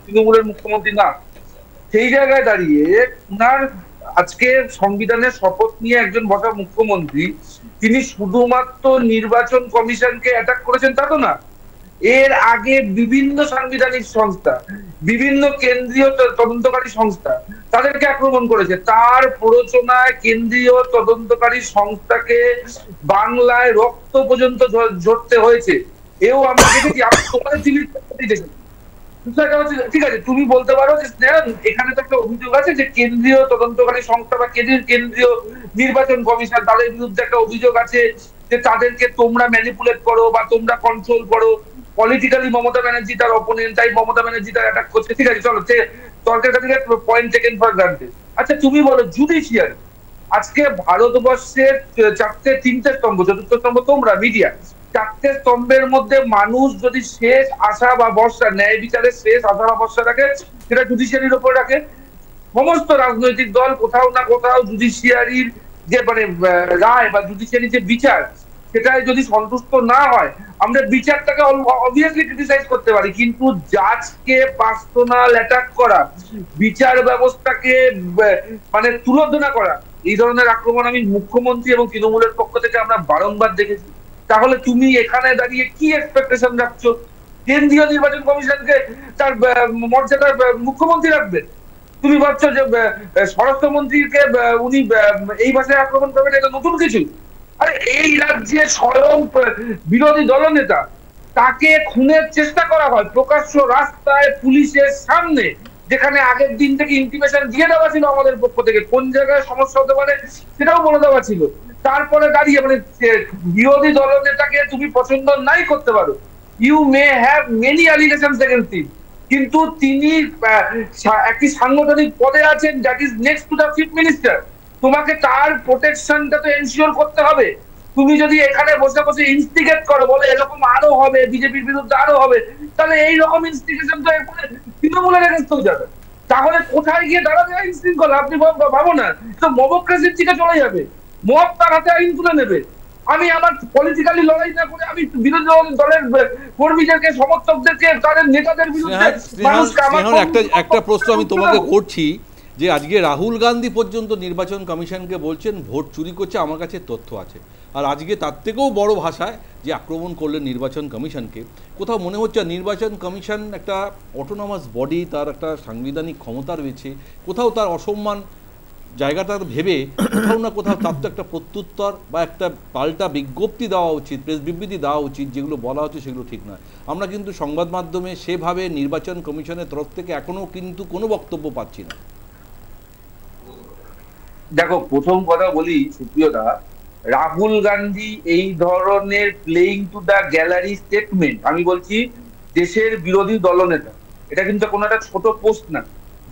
তৃণমূলের মুখ্যমন্ত্রী না। সেই জায়গায় দাঁড়িয়ে উনার আজকে সংবিধানের শপথ নিয়ে একজন বসা মুখ্যমন্ত্রী, তিনি শুধুমাত্র নির্বাচন কমিশনকে অ্যাটাক করেছেন তা তো না। এর আগে বিভিন্ন সাংবিধানিক সংস্থা, বিভিন্ন কেন্দ্রীয় তদন্তকারী সংস্থা তাদেরকে আক্রমণ করেছে। তার প্ররোচনায় কেন্দ্রীয় তদন্তকারী সংস্থাকে বাংলায় রক্ত পর্যন্ত ঝরতে হয়েছে। এও আমরা দেখেছি, তোমাদের দেখেছি। ঠিক আছে, তুমি বলতে পারো যে এখানে তো একটা অভিযোগ আছে যে কেন্দ্রীয় তদন্তকারী সংস্থা বা কেন্দ্রীয় নির্বাচন কমিশন, তাদের বিরুদ্ধে একটা অভিযোগ আছে যে তাদেরকে তোমরা ম্যানিপুলেট করো বা তোমরা কন্ট্রোল করো। পলিটিক্যালি মমতা ব্যানার্জি তার অপোনেন্ট, তাই মমতা ব্যানার্জি তার অ্যাটাক করছে। ঠিক আছে, চলো তর্কের কাছে পয়েন্ট টেকেন ফর গ্রান্টেড। আচ্ছা, তুমি বলো জুডিশিয়ারি আজকে ভারতবর্ষের তিনটে স্তম্ভ, চতুর্থ স্তম্ভ তোমরা মিডিয়া, চারটে স্তম্ভের মধ্যে মানুষ যদি শেষ আশা বা ভরসা, ন্যায় বিচারের শেষ আশা বা ভরসা রাখে, সেটা জুডিশিয়ারির উপর রাখে। সমস্ত রাজনৈতিক দল কোথাও না কোথাও জুডিশিয়ারির যে মানে রায় বা জুডিশিয়ারির যে বিচার, সেটাই যদি সন্তুষ্ট না হয়, আমরা বিচারটাকে অবভিয়াসলি ক্রিটিসাইজ করতে পারি, কিন্তু জাজকে পার্সোনাল অ্যাটাক করা, বিচার ব্যবস্থাকে মানে তুলোধনা করা, এই ধরনের আক্রমণ আমি মুখ্যমন্ত্রী এবং তৃণমূলের পক্ষ থেকে আমরা বারংবার দেখেছি। তাহলে তুমি এখানে দাঁড়িয়ে কি এক্সপেকটেশন রাখছো? কেন্দ্রীয় নির্বাচন কমিশনকে তার মর্যাদা মুখ্যমন্ত্রী রাখবেন? তুমি ভাবছো যে স্বরাষ্ট্রমন্ত্রীকে উনি এই ভাষায় আক্রমণ করবেন, এটা নতুন কিছু? আরে এই রাজ্যে স্বয়ং বিরোধী দলনেতা, তাকে খুনের চেষ্টা করা হয় প্রকাশ্য রাস্তায় পুলিশের সামনে, যেখানে আগের দিন থেকে ইন্টিমেশন দিয়ে দেওয়া ছিল আমাদের পক্ষ থেকে, কোন জায়গায় সমস্যা হতে পারে সেটাও বলে দেওয়া ছিল। তারপরে দাঁড়িয়ে মানে বিরোধী দলনেতাকে তুমি পছন্দ নাই করতে পারো, you may have many allegations against him, কিন্তু তিনি একটি সাংগঠনিক পদে আছেন, that is next to the chief minister. তোমাকে তার প্রোটেকশনটা তো এনশিওর করতে হবে। তুমি যদি এখানে বসে বসে ইনস্টিগেট করো, বলে এরকম আরো হবে, বিজেপির বিরুদ্ধে আরো হবে, তাহলে এইরকম ইনস্টিগেশন তো তৃণমূলের এগেন্স্টেও যাবে। তাহলে কোথায় গিয়ে দাঁড়াবে আইন শৃঙ্খলা? আপনি ভাবো না, তো মবক্রেসির দিকে চলে যাবে, মব তার হাতে আইন তুলে নেবে। আমি আমার পলিটিক্যালি লড়াই না করে আমি বিরোধী দলের কর্মীদেরকে, সমর্থকদেরকে, তাদের নেতাদের বিরুদ্ধে একটা প্রশ্ন আমি তোমাকে করছি, যে আজকে রাহুল গান্ধী পর্যন্ত নির্বাচন কমিশনকে বলছেন ভোট চুরি করছে, আমার কাছে তথ্য আছে, আর আজকে তার থেকেও বড় ভাষায় যে আক্রমণ করলেন নির্বাচন কমিশনকে। কোথাও মনে হচ্ছে নির্বাচন কমিশন একটা অটোনমাস বডি, তার একটা সাংবিধানিক ক্ষমতা রয়েছে, কোথাও তার অসম্মান জায়গাটা ভেবে কোথাও না কোথাও তার তো একটা প্রত্যুত্তর বা একটা পাল্টা বিজ্ঞপ্তি দেওয়া উচিত, প্রেস বিবৃতি দেওয়া উচিত। যেগুলো বলা হচ্ছে সেগুলো ঠিক নয়। আমরা কিন্তু সংবাদ মাধ্যমে সেভাবে নির্বাচন কমিশনের তরফ থেকে এখনও কিন্তু কোনো বক্তব্য পাচ্ছি না। দেখো, প্রথম কথা বলি সুপ্রিয়দা, রাহুল গান্ধী এই ধরনের playing to the gallery statement, আমি বলছি দেশের বিরোধী দলনেতা, এটা কিন্তু কোনো একটা ছোট পোস্ট না।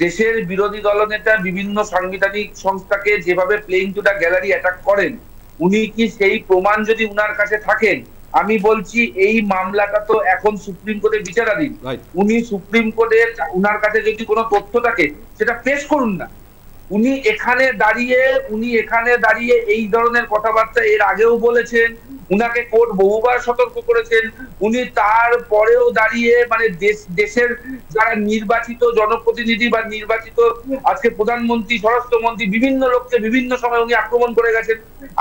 দেশের বিরোধী দলনেতা বিভিন্ন সাংবিধানিক সংস্থাকে যেভাবে playing to the gallery attack করেন, উনি কি সেই প্রমাণ যদি উনার কাছে থাকেন, আমি বলছি এই মামলাটা তো এখন সুপ্রিম কোর্টে বিচারাধীন, উনি সুপ্রিম কোর্টে উনার কাছে যদি কোনো তথ্য থাকে সেটা পেশ করুন না। উনি এখানে দাঁড়িয়ে এই ধরনের কথাবার্তা এর আগেও বলেছেন, উনাকে কোর্ট বহুবার সতর্ক করেছেন। উনি তারপরেও দাঁড়িয়ে মানে দেশের যারা নির্বাচিত জনপ্রতিনিধি বা নির্বাচিত আজকে প্রধানমন্ত্রী, স্বরাষ্ট্রমন্ত্রী, বিভিন্ন লোককে বিভিন্ন সময় উনি আক্রমণ করে গেছেন।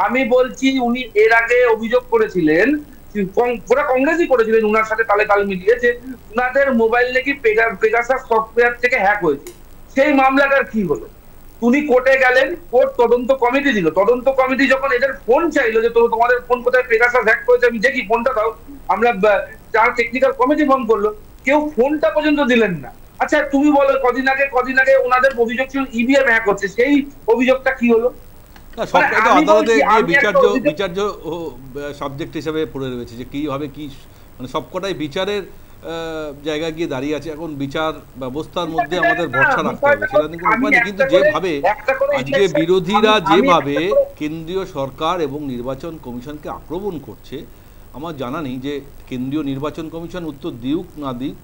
আমি বলছি উনি এর আগে অভিযোগ করেছিলেন, ওরা কংগ্রেসই করেছিলেন, উনার সাথে তালে তাল মিলিয়েছে, উনাদের মোবাইল নাকি পেগাসাস সফটওয়্যার থেকে হ্যাক হয়েছে। সেই মামলাটার কি হলো? উনি কোর্টে গেলেন, কোর্ট তদন্ত কমিটি দিল, তদন্ত কমিটি যখন এদের ফোন চাইলো যে তোমাদের ফোন কোথায় পেগাসাস হ্যাক করেছে আমি দেখি, ফোনটা দাও, আমরা যারা টেকনিক্যাল কমিটি ফোন করলো, কেউ ফোনটা পর্যন্ত দিলেন না। আচ্ছা তুমি বলো, কদিন আগে ওনাদের অভিযোগ ছিল ইভিএম হ্যাক হচ্ছে, সেই অভিযোগটা কি হলো? না, সবটাই তো আদালতে গিয়ে বিচার্য সাবজেক্ট হিসেবে পড়ে রয়েছে যে কিভাবে কি, মানে সবকটাই বিচারের জায়গায় গিয়ে দাঁড়িয়ে আছে। এখন বিচার ব্যবস্থার মধ্যে আমাদের ভরসা রাখতে হবে, সেটা নিয়ে কোনো উপায় নেই। কিন্তু যেভাবে আজকে বিরোধীরা যেভাবে কেন্দ্রীয় সরকার এবং নির্বাচন কমিশনকে আক্রমণ করছে, আমার জানা নেই যে কেন্দ্রীয় নির্বাচন কমিশন উত্তর দিক না দিক,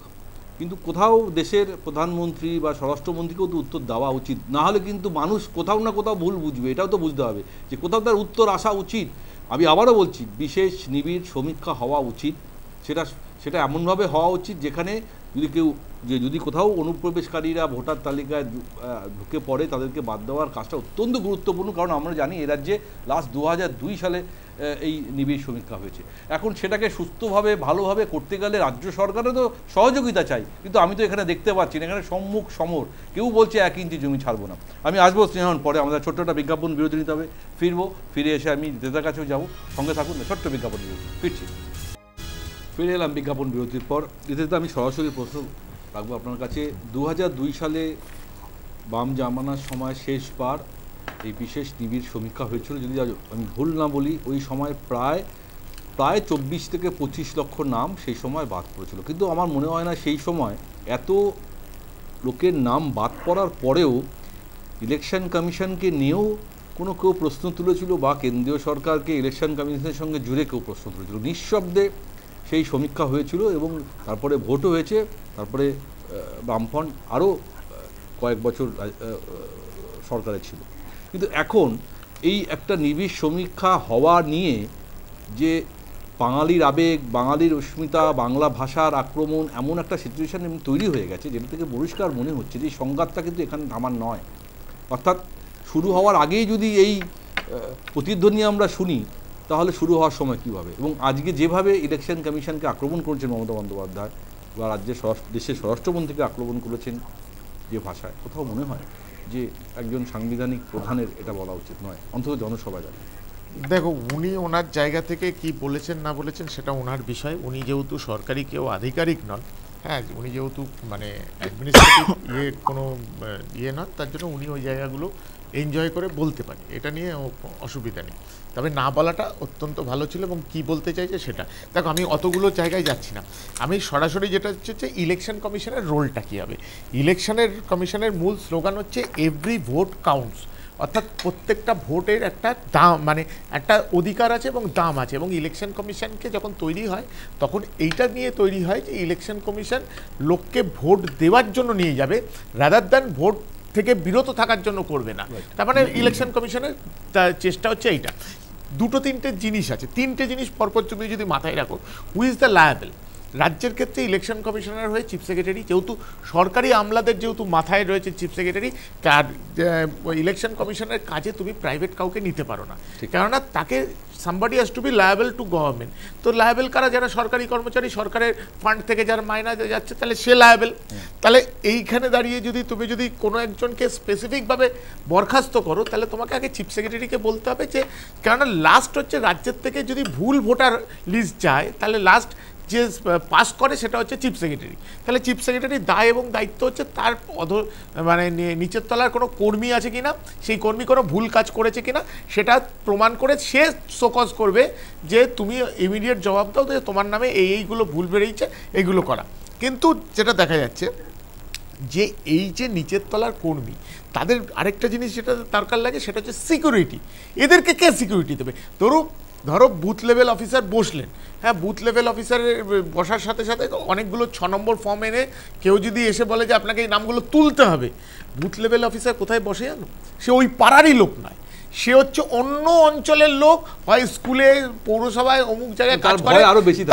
কিন্তু কোথাও দেশের প্রধানমন্ত্রী বা স্বরাষ্ট্রমন্ত্রীকেও তো উত্তর দেওয়া উচিত। না হলে কিন্তু মানুষ কোথাও না কোথাও ভুল বুঝবে, এটাও তো বুঝতে হবে যে কোথাও তার উত্তর আসা উচিত। আমি আবারও বলছি, বিশেষ নিবিড় সমীক্ষা হওয়া উচিত, সেটা এমনভাবে হওয়া উচিত যেখানে যদি কোথাও অনুপ্রবেশকারীরা ভোটার তালিকায় ঢুকে পড়ে তাদেরকে বাদ দেওয়ার কাজটা অত্যন্ত গুরুত্বপূর্ণ। কারণ আমরা জানি এ রাজ্যে লাস্ট 2002 সালে এই নিবিড় সমীক্ষা হয়েছে। এখন সেটাকে সুস্থভাবে ভালোভাবে করতে গেলে রাজ্য সরকারের তো সহযোগিতা চাই, কিন্তু আমি তো এখানে দেখতে পাচ্ছি না, এখানে সম্মুখ সমর, কেউ বলছে 1 ইঞ্চি জমি ছাড়বো না। আমি আসবো স্নেহন পরে, আমাদের ছোট্ট একটা বিজ্ঞাপন বিরতি নিতে হবে, ফিরে এসে আমি নেতার কাছেও যাবো, সঙ্গে থাকুন না, ছোট্ট বিজ্ঞাপন বিরতি, ফিরে এলাম বিজ্ঞাপন বিরতির পর। এতে আমি সরাসরি প্রশ্ন রাখবো আপনার কাছে। 2002 সালে বাম জামানার সময় শেষবার এই বিশেষ নিবিড় সমীক্ষা হয়েছিল, যদি আমি ভুল না বলি, ওই সময় প্রায় 24 থেকে 25 লক্ষ নাম সেই সময় বাদ পড়েছিল। কিন্তু আমার মনে হয় না সেই সময় এত লোকের নাম বাদ পড়ার পরেও ইলেকশন কমিশনকে নিয়েও কেউ প্রশ্ন তুলেছিল, বা কেন্দ্রীয় সরকারকে ইলেকশন কমিশনের সঙ্গে জুড়ে কেউ প্রশ্ন তুলেছিল। নিঃশব্দে সেই সমীক্ষা হয়েছিল এবং তারপরে ভোটও হয়েছে, তারপরে বামফ্রন্ট আরও কয়েক বছর সরকারে ছিল। কিন্তু এখন এই একটা নিবিড় সমীক্ষা হওয়া নিয়ে যে বাঙালির আবেগ, বাঙালির অস্মিতা, বাংলা ভাষার আক্রমণ, এমন একটা সিচুয়েশন তৈরি হয়ে গেছে যেটা থেকে পরিষ্কার মনে হচ্ছে যে এই সংঘাতটা কিন্তু এখানে থামার নয়। অর্থাৎ শুরু হওয়ার আগেই যদি এই প্রতিধ্বনি আমরা শুনি, তাহলে শুরু হওয়ার সময় কী হবে? এবং আজকে যেভাবে ইলেকশন কমিশনকে আক্রমণ করেছেন মমতা বন্দ্যোপাধ্যায়, বা দেশের স্বরাষ্ট্রমন্ত্রীকে আক্রমণ করেছেন যে ভাষায়, কোথাও মনে হয় যে একজন সাংবিধানিক প্রধানের এটা বলা উচিত নয়, অন্তত জনসভায় যাবে। দেখো, উনি ওনার জায়গা থেকে কি বলেছেন না বলেছেন সেটা ওনার বিষয়। উনি যেহেতু সরকারি কেউ আধিকারিক নন, হ্যাঁ, উনি যেহেতু মানে অ্যাডমিনিস্ট্রেটিভ কোনো নন, তার জন্য উনি ওই জায়গাগুলো এনজয় করে বলতে পারে, এটা নিয়ে অসুবিধা নেই। তবে না বলাটা অত্যন্ত ভালো ছিল, এবং কি বলতে চাইছে সেটা। দেখো, আমি অতগুলো জায়গায় যাচ্ছি না, আমি সরাসরি যেটা হচ্ছে ইলেকশন কমিশনের রোলটা কী হবে। ইলেকশনের কমিশনের মূল স্লোগান হচ্ছে এভরি ভোট কাউন্টস, অর্থাৎ প্রত্যেকটা ভোটের একটা দাম, মানে একটা অধিকার আছে এবং দাম আছে। এবং ইলেকশন কমিশনকে যখন তৈরি হয় তখন এইটা নিয়ে তৈরি হয় যে ইলেকশন কমিশন লোককে ভোট দেওয়ার জন্য নিয়ে যাবে, রাদার দ্যান ভোট থেকে বিরত থাকার জন্য করবে না। তার মানে ইলেকশন কমিশনের চেষ্টা হচ্ছে এইটা। তিনটে জিনিস আছে, তিনটে জিনিস পরপর তুমি যদি মাথায় রাখো। Who is the liable? রাজ্যের ক্ষেত্রে ইলেকশন কমিশনার হয়ে চিফ সেক্রেটারি, যেহেতু সরকারি আমলাদের যেহেতু মাথায় রয়েছে চিফ সেক্রেটারি, ইলেকশন কমিশনের কাজে তুমি প্রাইভেট কাউকে নিতে পারো না, কেননা তাকে somebody has to be liable to government। তো লায়াবেল কারা? যারা সরকারি কর্মচারী, সরকারের ফান্ড থেকে যারা মাইনা যাচ্ছে, তাহলে সে লায়াবেল। তাহলে এইখানে দাঁড়িয়ে তুমি যদি কোনো একজনকে স্পেসিফিকভাবে বরখাস্ত করো, তাহলে তোমাকে আগে চিফ সেক্রেটারিকে বলতে হবে যে, কেননা লাস্ট হচ্ছে রাজ্যের থেকে যদি ভুল ভোটার লিস্ট যায়, তাহলে লাস্ট যে পাস করে সেটা হচ্ছে চিফ সেক্রেটারি। তাহলে চিফ সেক্রেটারির দায় এবং দায়িত্ব হচ্ছে তার মানে নিচের তলার কোনো কর্মী আছে কিনা, সেই কর্মী কোনো ভুল কাজ করেছে কিনা সেটা প্রমাণ করে সে শোকজ করবে যে তুমি ইমিডিয়েট জবাব দাও যে তোমার নামে এইগুলো ভুল বেরিয়েছে, এইগুলো করা। কিন্তু যেটা দেখা যাচ্ছে যে এই যে নিচের তলার কর্মী, তাদের আরেকটা জিনিস যেটা দরকার লাগে সেটা হচ্ছে সিকিউরিটি। এদেরকে কে সিকিউরিটি দেবে? ধরো বুথ লেভেল অফিসার বসলেন, হ্যাঁ, বুথ লেভেল অফিসারের বসার সাথে সাথে অনেকগুলো 6 নম্বর ফর্ম এনে কেউ যদি এসে বলে যে আপনাকে এই নামগুলো তুলতে হবে, বুথ লেভেল অফিসার কোথায় বসে জানো? সে ওই পাড়ারই লোক নয়, সে হচ্ছে অন্য অঞ্চলের লোক, হয় স্কুলে, পৌরসভায়, অমুক জায়গায় কাজ করে,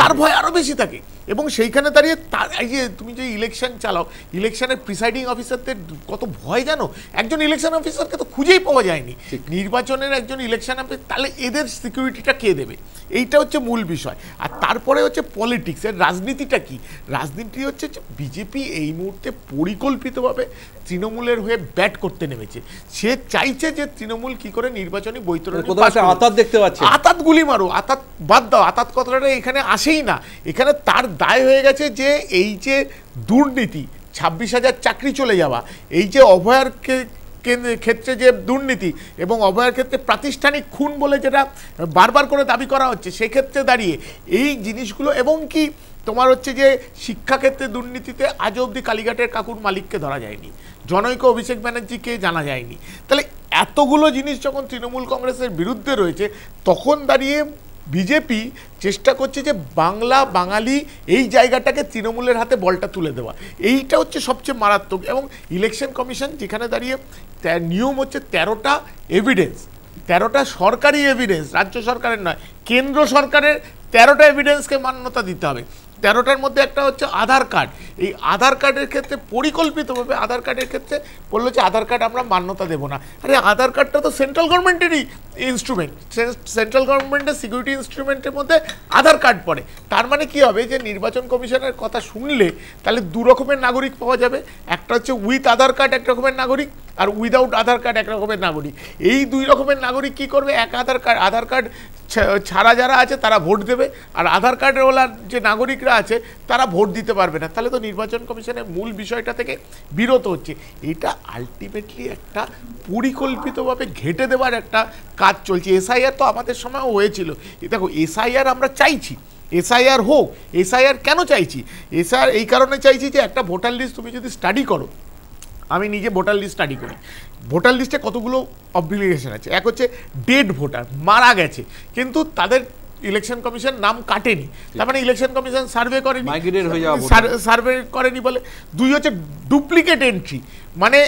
তার ভয় আরো বেশি থাকে। এবং সেইখানে দাঁড়িয়ে এই যে তুমি যে ইলেকশন চালাও, ইলেকশনের প্রিসাইডিং অফিসারদের কত ভয় জানো? একজন ইলেকশন অফিসারকে তো খুঁজেই পাওয়া যায়নি। নির্বাচনের একজন ইলেকশন অফিসার, তাহলে এদের সিকিউরিটিটা কে দেবে? এইটা হচ্ছে মূল বিষয়। আর তারপরে হচ্ছে পলিটিক্স, এর রাজনীতিটা কি? রাজনীতি হচ্ছে বিজেপি এই মুহূর্তে পরিকল্পিতভাবে তৃণমূলের হয়ে ব্যাট করতে নেমেছে। সে চাইছে যে তৃণমূল কি করে নির্বাচনী বৈতরণী আতাত দেখতে পাচ্ছে, আতাত গুলি মারো, আতাত বাদ দাও, আতাত কথাটা এখানে আসেই না। এখানে তার দায় হয়ে গেছে যে এই যে দুর্নীতি, 26,000 চাকরি চলে যাওয়া, এই যে অভয়ার ক্ষেত্রে যে দুর্নীতি এবং অভয়ার ক্ষেত্রে প্রাতিষ্ঠানিক খুন বলে যেটা বারবার করে দাবি করা হচ্ছে, সেক্ষেত্রে দাঁড়িয়ে এই জিনিসগুলো, এবং কি তোমার হচ্ছে যে শিক্ষাক্ষেত্রে দুর্নীতিতে আজ অবধি কালীঘাটের কাকুর মালিককে ধরা যায়নি, জনৈক অভিষেক ব্যানার্জিকে জানা যায়নি। তাহলে এতগুলো জিনিস যখন তৃণমূল কংগ্রেসের বিরুদ্ধে রয়েছে, তখন দাঁড়িয়ে বিজেপি চেষ্টা করছে যে বাংলা বাঙালি এই জায়গাটাকে তৃণমূলের হাতে বলটা তুলে দেওয়া। এইটা হচ্ছে সবচেয়ে মারাত্মক। এবং ইলেকশন কমিশন যেখানে দাঁড়িয়ে নিয়ম হচ্ছে 13টা এভিডেন্স, 13টা সরকারি এভিডেন্স, রাজ্য সরকারের নয়, কেন্দ্র সরকারের 13টা এভিডেন্সকে মান্যতা দিতে হবে। 13টার মধ্যে একটা হচ্ছে আধার কার্ড। এই আধার কার্ডের ক্ষেত্রে পরিকল্পিতভাবে আধার কার্ডের ক্ষেত্রে বললো যে আধার কার্ড আমরা মান্যতা দেবো না। আরে আধার কার্ডটা তো সেন্ট্রাল গভর্নমেন্টেরই ইনস্ট্রুমেন্ট, সেন্ট্রাল গভর্নমেন্টের সিকিউরিটি ইনস্ট্রুমেন্টের মধ্যে আধার কার্ড পড়ে। তার মানে কি হবে যে নির্বাচন কমিশনের কথা শুনলে তাহলে দু রকমের নাগরিক পাওয়া যাবে। একটা হচ্ছে উইথ আধার কার্ড এক রকমের নাগরিক, আর উইদাউট আধার কার্ড এক রকমের নাগরিক। এই দুই রকমের নাগরিক কি করবে? এক আধার কার্ড ছাড়া যারা আছে তারা ভোট দেবে, আর আধার কার্ডের ওলা যে নাগরিকরা আছে তারা ভোট দিতে পারবে না। তাহলে তো নির্বাচন কমিশনের মূল বিষয়টা থেকে বিরত হচ্ছে। এটা আলটিমেটলি একটা পরিকল্পিতভাবে ঘেঁটে দেওয়ার একটা কাজ চলছে। এসআইআর তো আমাদের সময়ও হয়েছিল। দেখো, এসআইআর আমরা চাইছি, এসআইআর হোক। এসআইআর কেন চাইছি? এসআইআর এই কারণে চাইছি যে একটা ভোটার লিস্ট তুমি যদি স্টাডি করো, আমি নিজে ভোটার লিস্ট স্টাডি করি, ভোটার লিস্টে কতগুলো অবলিগেশন আছে। এক হচ্ছে ডেড ভোটার, মারা গেছে কিন্তু তাদের ইলেকশন কমিশন নাম কাটেনি, তার মানে ইলেকশন কমিশন সার্ভে করেনি, সার্ভে করেনি বলে। দুই হচ্ছে ডুপ্লিকেট এন্ট্রি, মানে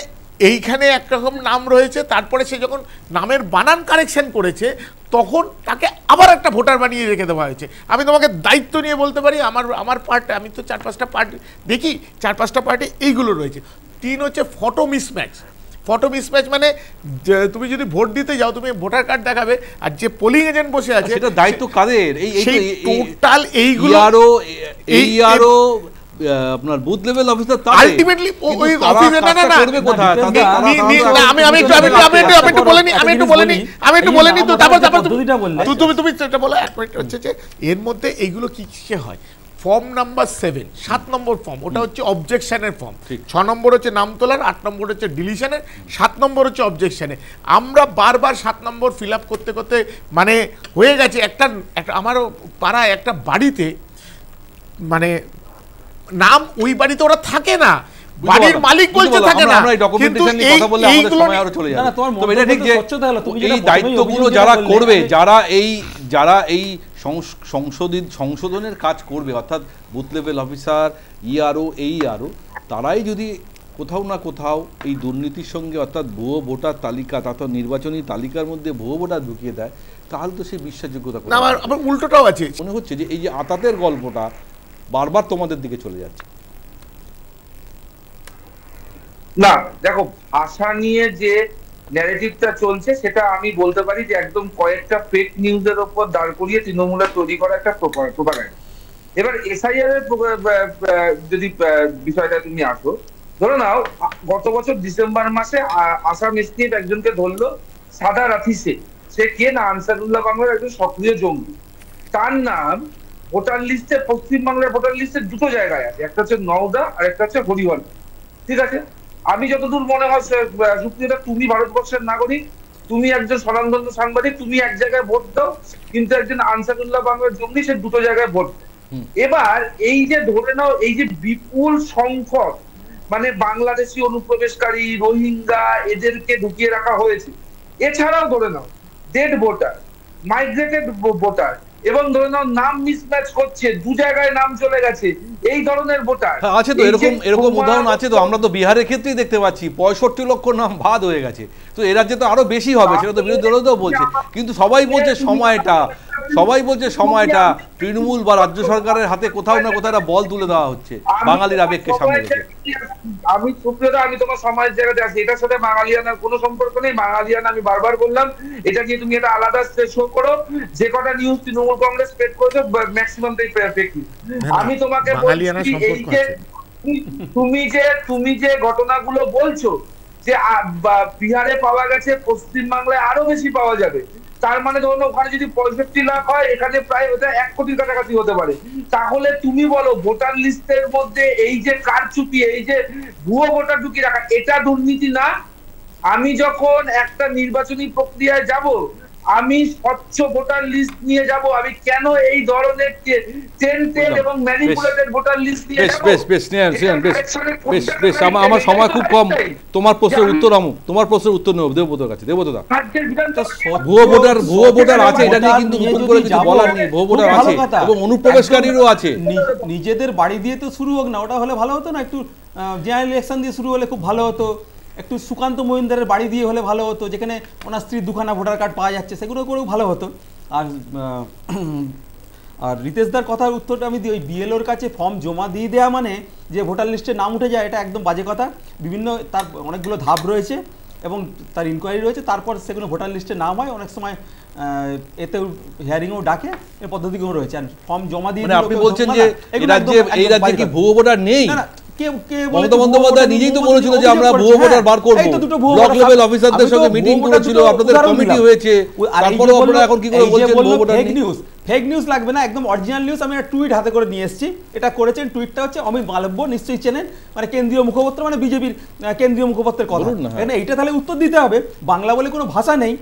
এইখানে একরকম নাম রয়েছে, তারপরে সে যখন নামের বানান কারেকশন করেছে তখন তাকে আবার একটা ভোটার বানিয়ে রেখে দেওয়া হয়েছে। আমি তোমাকে দায়িত্ব নিয়ে বলতে পারি, আমার পার্ট, আমি তো 4-5টা পার্ট দেখি, 4-5টা পার্টে এইগুলো রয়েছে। 3 হচ্ছে ফটো মিসম্যাচ। ফটো মিসম্যাচ মানে তুমি যদি ভোট দিতে যাও, তুমি ভোটার কার্ড দেখাবে, আর যে পোলিং এজেন্ট বসে আছে সেটা দায়িত্ব কাদের? এই টোটাল এইগুলো আরো আপনার বুথ লেভেল অফিসার, আলটিমেটলি ওই অফিসে না আমি একটু বলে নি তো তারপর তুমি সেটা বলো। এক মিনিট হচ্ছে যে এর মধ্যে এইগুলো কি হয়। ফর্ম নাম্বার 7, 7 নম্বর ফর্ম, ওটা হচ্ছে অবজেকশনের ফর্ম। 6 নম্বর হচ্ছে নাম তোলার, 8 নম্বর হচ্ছে ডিলিশনের, 7 নম্বর হচ্ছে অবজেকশনে। আমরা বারবার 7 নম্বর ফিল আপ করতে করতে মানে হয়ে গেছে। একটা আমার পাড়ায় একটা বাড়িতে মানে নাম ওই বাড়িতে ওরা থাকে না, বাড়ির মালিক বলছে থাকে না, কিন্তু এইগুলো এটা ঠিক যে এই দায়িত্বগুলো যারা করবে, যারা এই সংশোধনের কাজ করবে, অর্থাৎ বুথ লেভেল অফিসার, ইআরও, এইআরও, তারাই যদি কোথাও না কোথাও এই দুর্নীতির সঙ্গে, অর্থাৎ ভুয়ো ভোটার তালিকা, অর্থাৎ নির্বাচনী তালিকার মধ্যে ভুয়ো ভোটার ঢুকিয়ে দেয়, তাহলে তো সেই বিশ্বাসযোগ্যতা। আবার উল্টোটাও আছে, মনে হচ্ছে যে এই যে আতাতের গল্পটা বারবার তোমাদের দিকে চলে যাচ্ছে। না দেখো, ভাষা নিয়ে যে ন্যারেটিভটা চলছে সেটা আমি বলতে পারি যে একদম কয়েকটা ফেক নিউজের উপর দাঁড় করিয়ে তৃণমূলের তৈরি করা একটা প্রোপাগান্ডা। এবার এসআইআর এর যদি বিষয়টা তুমি আসো, ধরো নাও গত বছর ডিসেম্বর মাসে আসাম এসটিএফ একজনকে ধরলো, সাদা রাথি সে কে না, আনসারুল্লাহ বাংলার একজন সক্রিয় জঙ্গি। তার নাম ভোটার লিস্টে, পশ্চিমবাংলার ভোটার লিস্টে 2টো জায়গায় আছে, একটা হচ্ছে নওদা আর একটা হচ্ছে হরিহর। ঠিক আছে, আমি যতদূর মনে হয় সুপ্রিয়তা, তুমি ভারতবর্ষের নাগরিক, তুমি একজন স্বনামধন্য সাংবাদিক, তুমি এক জায়গায় ভোট দাও, কিন্তু একজন আনসারুল্লাহ বাংলার জঙ্গি সে 2টো জায়গায় ভোট দেয়। এবার এই যে ধরে নাও, এই যে বিপুল সংখ্যক মানে বাংলাদেশি অনুপ্রবেশকারী, রোহিঙ্গা, এদেরকে ঢুকিয়ে রাখা হয়েছে, এছাড়াও ধরে নাও ডেড ভোটার, মাইগ্রেটেড ভোটার, এবং ধরে নাও নাম মিসম্যাচ করছে, দু জায়গায় নাম চলে গেছে, এই ধরনের ভোটার আছে তো, এরকম উদাহরণ আছে তো। আমরা তো বিহারের ক্ষেত্রেই দেখতে পাচ্ছি 65 লক্ষ নাম বাদ হয়ে গেছে। তো এ রাজ্যে তো আরো বেশি হবে, সেটা তো বিরোধী দলও বলছে। কিন্তু সবাই বলছে সময়টা তৃণমূল বা রাজ্য সরকারের হাতে কোথাও না কোথাও একটা বল তুলে দেওয়া হচ্ছে বাঙালির আবেগকে সামনে রেখে। আমি সুপ্রিয়তা, আমি তোমার সমাজের জায়গাতে আছি, এটার সাথে বাঙালিয়ানার কোনো সম্পর্ক নেই। বাঙালিয়ানা আমি বারবার বললাম, এটা নিয়ে তুমি একটা আলাদা শো করো। যে কটা নিউজ তৃণমূল কংগ্রেস স্প্রেড করেছে ম্যাক্সিমাম তাই ফেক। আমি তোমাকে বলছি, এই যে তুমি যে ঘটনাগুলো বলছো যে বিহারে পাওয়া গেছে, পশ্চিমবাংলায় আরো বেশি পাওয়া যাবে, তার মানে ধরুন ওখানে যদি 65 লাখ হয়, এখানে প্রায় 1 কোটির কাছাকাছি হতে পারে। তাহলে তুমি বলো ভোটার লিস্টের মধ্যে এই যে কারচুপি, এই যে ভুয়ো ভোটার ঢুকিয়ে রাখা, এটা দুর্নীতি না? আমি যখন একটা নির্বাচনী প্রক্রিয়ায় যাব, আমি স্বচ্ছ ভোটার লিস্ট নিয়ে যাব। আমি কেন এই ধরনের টেন্টেড এবং ম্যানিপুলেটেড ভোটার লিস্ট নিয়ে যাব? বেশ আমার সময় খুব কম। তোমার প্রশ্নের উত্তর নেব দেবব্রতর কাছে। দেবব্রতদা, ভুয়ো ভোটার আছে, এটা নিয়ে কিন্তু নতুন করে কিছু বলার নেই। ভুয়ো ভোটার আছে এবং অনুপ্রবেশকারীরও আছে। নিজেদের বাড়ি দিয়ে তো শুরু হোক না, ওটা হলে ভালো হতো না? একটু জেনারেল ইলেকশন দিয়ে শুরু হলে খুব ভালো হতো। একটু সুকান্ত মহিন্দারের বাড়ি দিয়ে হলে ভালো হতো, যেখানে ওনার স্ত্রীর দুখানা ভোটার কার্ড পাওয়া যাচ্ছে, সেগুলো করেও ভালো হতো। আর রিতেশদার কথার উত্তরটা আমি দিই, ওই বিএলওর কাছে ফর্ম জমা দিয়ে দেওয়া মানে যে ভোটার লিস্টে নাম উঠে যায়, এটা একদম বাজে কথা। তার অনেকগুলো ধাপ রয়েছে এবং তার ইনকোয়ারি রয়েছে, তারপর সেগুলো ভোটার লিস্টে নাম হয়। অনেক সময় এতেও হিয়ারিংও ডাকে, এর পদ্ধতিগুলো রয়েছে। আর ফর্ম জমা দিয়ে আপনি বলছেন যে এই রাজ্যে কি ভুয়ো ভোটার নেই? মমতা বন্দ্যোপাধ্যায় নিজেই তো বলেছিল যে আমরা ভুয়ো ভোটার বার করব, ব্লক লেভেল অফিসারদের সঙ্গে মিটিং করেছিল, আপনাদের কমিটি হয়েছে, তারপরে আপনারা এখন কি করে বলছেন ভুয়ো ভোটার নেই? ফেক নিউজ লাগবে না, একদম অরিজিনাল নিউজ। আমি একটা টুইট হাতে করে নিয়ে এসেছি, এটা করেছেন, টুইটটা হচ্ছে অমিত মালব্য, নিশ্চয়ই চেনেন, মানে কেন্দ্রীয় মুখপাত্র, মানে বিজেপির কেন্দ্রীয় মুখপাত্রের কথা। এইটা তাহলে উত্তর দিতে হবে, বাংলা বলে কোনো ভাষা নেই,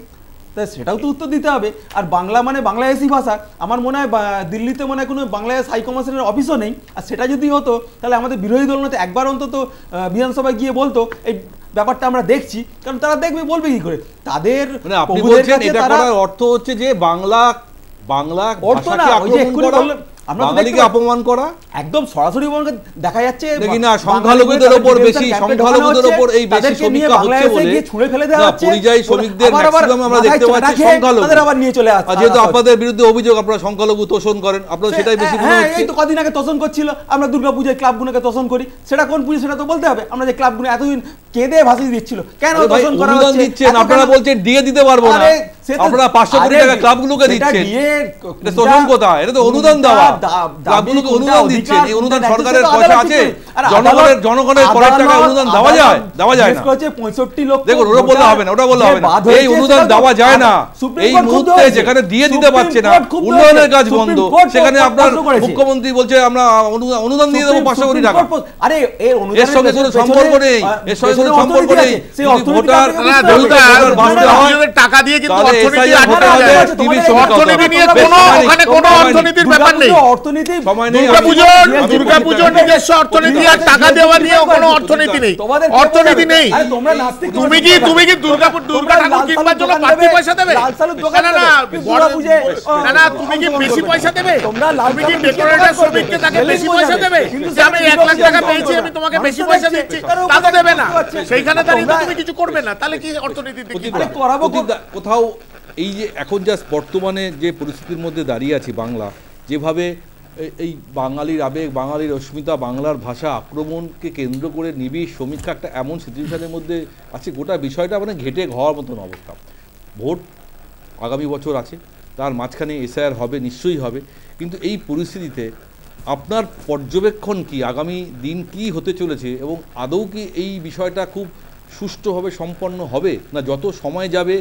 সেটাও তো উত্তর দিতে হবে। আর বাংলা মানে বাংলাদেশি ভাষা। আমার মনে হয় দিল্লিতে মনে হয় কোনো বাংলাদেশ হাই কমিশনের অফিসও নেই। আর সেটা যদি হতো, তাহলে আমাদের বিরোধী দল নেতা একবার অন্তত বিধানসভায় গিয়ে বলতো এই ব্যাপারটা আমরা দেখছি, কারণ তারা দেখবে, বলবে কি করে? তাদের আপনি বলছেন এটা করার অর্থ হচ্ছে যে বাংলা ভাষাকে আক্রমণ করা, বাঙালিকে অপমান করা, একদম সরাসরি দেখা যাচ্ছে। দেখি না, সংখ্যালঘুদের উপর এই বেশি সমীক্ষা হচ্ছে বলে ছুঁড়ে ফেলে দেওয়া হচ্ছে। পরিযায়ী শ্রমিকদের ম্যাক্সিমাম আমরা দেখতে পাচ্ছি সংখ্যালঘু, আবার নিয়ে চলে আসছে। যেহেতু আপনাদের বিরুদ্ধে অভিযোগ আপনারা সংখ্যালঘু তোষণ করেন, আপনারা সেটাই বেশি মনে হচ্ছে। এই তো কদিন আগে তোষণ করছিল, আমরা দুর্গাপূজায় ক্লাবগুলোকে তোষণ করি, সেটা কোন পুজো সেটা তো বলতে হবে। আমরা যে ক্লাবগুলো এতদিন কেঁদে ভাসিয়ে দিচ্ছিল, কেন তোষণ করা হচ্ছে? দিচ্ছেন আপনারা, বলছেন দিয়ে দিতে পারবো না, আপনারা 500 কোটি টাকা ক্লাবগুলোকে দিচ্ছেন, এটা তোষণ কোথায়? এটা তো অনুদান দেওয়া, ক্লাবগুলোকে অনুদান দিচ্ছেন। এই অনুদান সরকারের পয়সা আছে, জনগণের করের টাকা অনুদান দেওয়া যায়? দেওয়া যায় না। 65 লক্ষ, দেখুন ওটা বললে হবে না, ওটা বললে হবে না। এই অনুদান দেওয়া যায় না এই মুহূর্তে, যেখানে দিয়ে দিতে পারছে না, উন্নয়নের কাজ বন্ধ, সেখানে আপনার মুখ্যমন্ত্রী বলছে আমরা অনুদান দিয়ে দেবো 500 কোটি টাকা। আরে এর সঙ্গে কোনো সম্পর্ক নেই, এর সঙ্গে কোনো সম্পর্ক নেই। ভোটার টাকা দিয়ে কিন্তু অর্থনীতি নিয়ে ওখানে কোনো অর্থনীতির ব্যাপার নেই। অর্থনীতি দুর্গাপুজো নিজস্ব অর্থনীতি, আর টাকা দেওয়া নিয়ে কোনো অর্থনীতি নেই, অর্থনীতি নেই। তুমি কি দুর্গা ঠাকুর কিনবার জন্য বাড়তি পয়সা দেবে? না, তুমি কি বেশি পয়সা দেবে? তুমি কি ডেকোরেটর শ্রমিককে তাকে বেশি পয়সা দেবে? যে আমি 1 লাখ টাকা পেয়েছি, আমি তোমাকে বেশি পয়সা দিচ্ছি, তা তো দেবে না। সেইখানে দাঁড়িয়ে তুমি কিছু করবে না, তাহলে কি অর্থনীতি কোথাও এই যে এখন যা বর্তমানে যে পরিস্থিতির মধ্যে দাঁড়িয়ে আছে বাংলা, যেভাবে এই বাঙালির আবেগ, বাঙালির অস্মিতা, বাংলার ভাষা আক্রমণকে কেন্দ্র করে নিবিড় সমীক্ষা একটা এমন সিচুয়েশনের মধ্যে আছে, গোটা বিষয়টা মানে ঘেটে ঘর মতন অবস্থা। ভোট আগামী বছর আছে, তার মাঝখানে এসআইআর হবে, নিশ্চয়ই হবে, কিন্তু এই পরিস্থিতিতে আপনার পর্যবেক্ষণ কি, আগামী দিন কি হতে চলেছে, এবং আদৌ কি এই বিষয়টা খুব সুষ্ঠুভাবে সম্পন্ন হবে, না যত সময় যাবে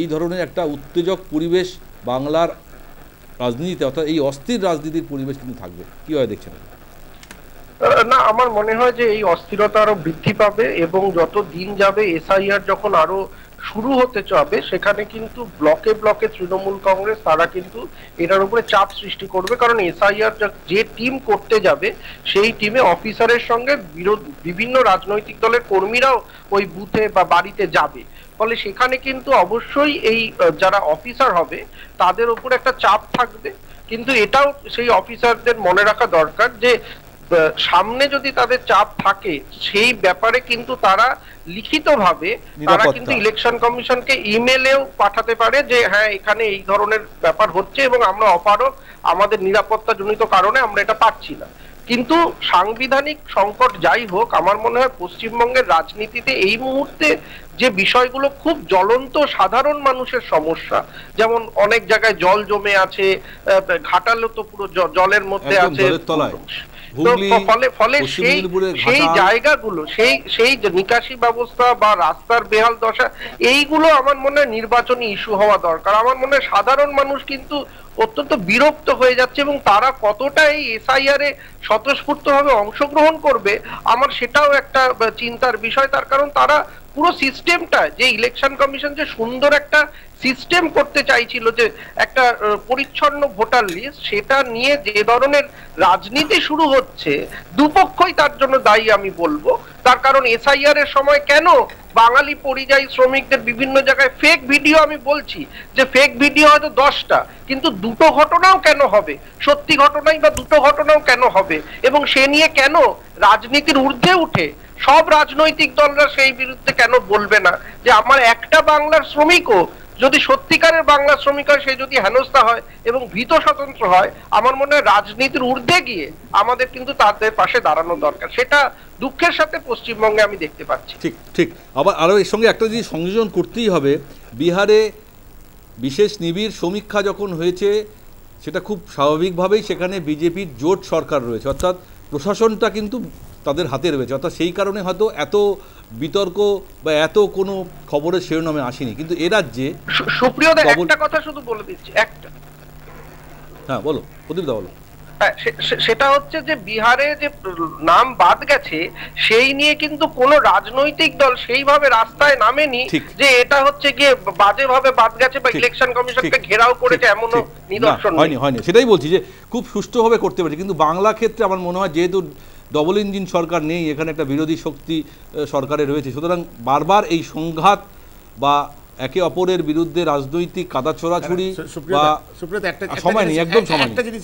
এই ধরনের একটা উত্তেজক পরিবেশ বাংলার রাজনীতিতে, অর্থাৎ এই অস্থির রাজনীতির পরিবেশ কিন্তু থাকবে? কিভাবে দেখছেন? না, আমার মনে হয় যে এই অস্থিরতা আরো বৃদ্ধি পাবে, এবং যত দিন যাবে এসআইআর যখন আরো শুরু হতে যাবে, সেখানে কিন্তু ব্লকে ব্লকে তৃণমূল কংগ্রেস তারা কিন্তু এটার উপরে চাপ সৃষ্টি করবে। কারণ এসআইআর যে টিম করতে যাবে, সেই টিমে অফিসারের সঙ্গে বিভিন্ন রাজনৈতিক দলের কর্মীরাও ওই বুথে বা বাড়িতে যাবে। ফলে সেখানে কিন্তু অবশ্যই এই যারা অফিসার হবে তাদের উপর একটা চাপ থাকবে। কিন্তু এটাও সেই অফিসারদের মনে রাখা দরকার যে সামনে যদি তাদের চাপ থাকে সেই ব্যাপারে কিন্তু তারা লিখিতভাবে তারা কিন্তু ইলেকশন কমিশনকে ইমেলেও পাঠাতে পারে যে হ্যাঁ এখানে এই ধরনের ব্যাপার হচ্ছে এবং আমরা অপারগ, আমাদের নিরাপত্তা জনিত কারণে আমরা এটা পাচ্ছি না। কিন্তু সাংবিধানিক সংকট যাই হোক, আমার মনে হয় পশ্চিমবঙ্গের রাজনীতিতে এই মুহূর্তে যে বিষয়গুলো খুব জ্বলন্ত সাধারণ মানুষের সমস্যা, যেমন অনেক জায়গায় জল জমে আছে, ঘাটালও তো পুরো জলের মধ্যে আছে, ফলে সেই জায়গাগুলো সেই নিকাশি ব্যবস্থা বা রাস্তার বেহাল দশা, এইগুলো আমার মনে হয় নির্বাচনী ইস্যু হওয়া দরকার। আমার মনে হয় সাধারণ মানুষ কিন্তু অত্যন্ত বিরক্ত হয়ে যাচ্ছে এবং তারা কতটা এই এসআইআর এ স্বতঃস্ফূর্তভাবে অংশগ্রহণ করবে আমার সেটাও একটা চিন্তার বিষয়। তার কারণ তারা পুরো সিস্টেমটা, যে ইলেকশন কমিশন যে সুন্দর একটা সিস্টেম করতে চাইছিল, যে একটা পরিচ্ছন্ন ভোটার লিস্ট, সেটা নিয়ে যে ধরনের রাজনীতি শুরু হচ্ছে দুপক্ষই তার জন্য দায়ী আমি বলবো। তার কারণ এসআইআর এর সময় কেন বাঙালি পরিযায়ী শ্রমিকদের বিভিন্ন জায়গায় ফেক ভিডিও, আমি বলছি যে ফেক ভিডিও হয়তো 10টা, কিন্তু দুটো ঘটনাও কেন হবে, সত্যি ঘটনাই বা দুটো ঘটনাও কেন হবে, এবং সে নিয়ে কেন রাজনীতির ঊর্ধ্বে উঠে সব রাজনৈতিক দলরা সেই বিরুদ্ধে কেন বলবে না যে আমার একটা বাংলার শ্রমিকও যদি সত্যিকারের বাংলা শ্রমিক হয়, সে যদি হেনস্থা হয় এবং ভীত স্বতন্ত্র হয়, আমার মনে হয় রাজনীতির ঊর্ধ্বে গিয়ে আমাদের কিন্তু তাদের পাশে দাঁড়ানো দরকার। সেটা দুঃখের সাথে পশ্চিমবঙ্গে আমি দেখতে পাচ্ছি। ঠিক ঠিক। আবার আরও এর সঙ্গে একটা জিনিস সংযোজন করতেই হবে, বিহারে বিশেষ নিবিড় সমীক্ষা যখন হয়েছে সেটা খুব স্বাভাবিকভাবেই সেখানে বিজেপির জোট সরকার রয়েছে, অর্থাৎ প্রশাসনটা কিন্তু তাদের হাতে রয়েছে, অর্থাৎ সেই কারণে হয়তো এত বিতর্ক বা এত কোনো খবরের শিরোনামে আসেনি। কিন্তু এ রাজ্যে সুপ্রিয় একটা কথা শুধু বলে দিচ্ছি, একটা, হ্যাঁ বলো প্রদীপ দা বলো। সেটা হচ্ছে যে বিহারে যে নাম বাদ গেছে সেই নিয়ে কিন্তু কোনো রাজনৈতিক দল সেইভাবে রাস্তায় নামেনি যে এটা হচ্ছে গিয়ে বাজেভাবে বাদ গেছে বা ইলেকশন কমিশনকে ঘেরাও করেছে, এমনও নিদর্শন হয়নি। সেটাই বলছি যে খুব সুষ্ঠুভাবে করতে পারছে। কিন্তু বাংলা ক্ষেত্রে আমার মনে হয় যেহেতু ডবল ইঞ্জিন সরকার নেই, এখানে একটা বিরোধী শক্তি সরকারে রয়েছে, সুতরাং বারবার এই সংঘাত বা একে অপরের বিরুদ্ধে রাজনৈতিক কাদা ছোড়াছুড়ি বা সময় নেই, একদম সময় একটা জিনিস,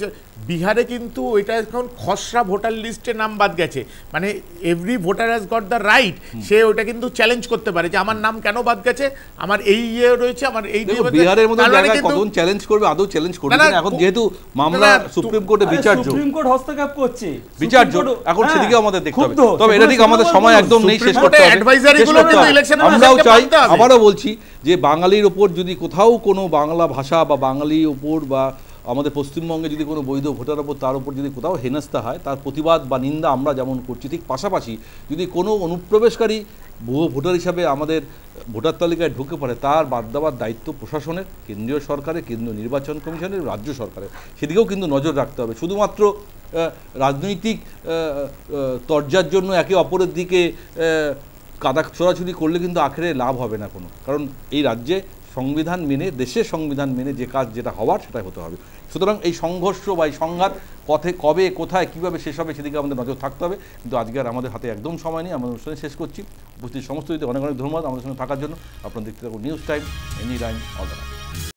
বিহারে কিন্তু ওইটা এখন খসড়া ভোটার লিস্টে নাম বাদ গেছে, মানে every voter has got the right, সে ওইটা কিন্তু চ্যালেঞ্জ করতে পারে যে আমার নাম কেন বাদ গেছে, আমার এই ইয়ে রয়েছে, আমার এই বিহারের মতো জায়গায় কখন চ্যালেঞ্জ করবে, আদৌ চ্যালেঞ্জ করবে না। এখন যেহেতু মামলা সুপ্রিম কোর্টে বিচার্য, সুপ্রিম কোর্ট হস্তক্ষেপ করছে, বিচার্য এখন সেদিকে আমাদের দেখতে হবে। তবে এটা ঠিক আমাদের সময় একদম নেই, শেষ করতে হবে। আমরাও চাই, আবারও বলছি যে বাঙালির ওপর যদি কোথাও কোনো বাংলা ভাষা বা বাঙালির ওপর বা আমাদের পশ্চিমবঙ্গে যদি কোনো বৈধ ভোটার ওপর তার উপর যদি কোথাও হেনস্থা হয়, তার প্রতিবাদ বা নিন্দা আমরা যেমন করছি, ঠিক পাশাপাশি যদি কোনো অনুপ্রবেশকারী ভুয়ো ভোটার হিসাবে আমাদের ভোটার তালিকায় ঢুকে পড়ে, তার বাদ দেওয়ার দায়িত্ব প্রশাসনের, কেন্দ্রীয় সরকারের, কেন্দ্রীয় নির্বাচন কমিশনের, রাজ্য সরকারের, সেদিকেও কিন্তু নজর রাখতে হবে। শুধুমাত্র রাজনৈতিক তরজার জন্য একে অপরের দিকে কাদা ছোড়াছুড়ি করলে কিন্তু আখেরে লাভ হবে না কোনো, কারণ এই রাজ্যে সংবিধান মেনে, দেশের সংবিধান মেনে যে কাজ যেটা হওয়ার সেটাই হতে হবে। সুতরাং এই সংঘর্ষ বা এই সংঘাত কবে কোথায় কীভাবে শেষ হবে সেদিকে আমাদের নজর থাকতে হবে। কিন্তু আজকে আর আমাদের হাতে একদম সময় নেই, আমরা অনুষ্ঠানে শেষ করছি। উপস্থিত সমস্ত অনেক অনেক ধন্যবাদ আমাদের সঙ্গে থাকার জন্য। আপনার দেখতে থাকুন news time, any time, all the time.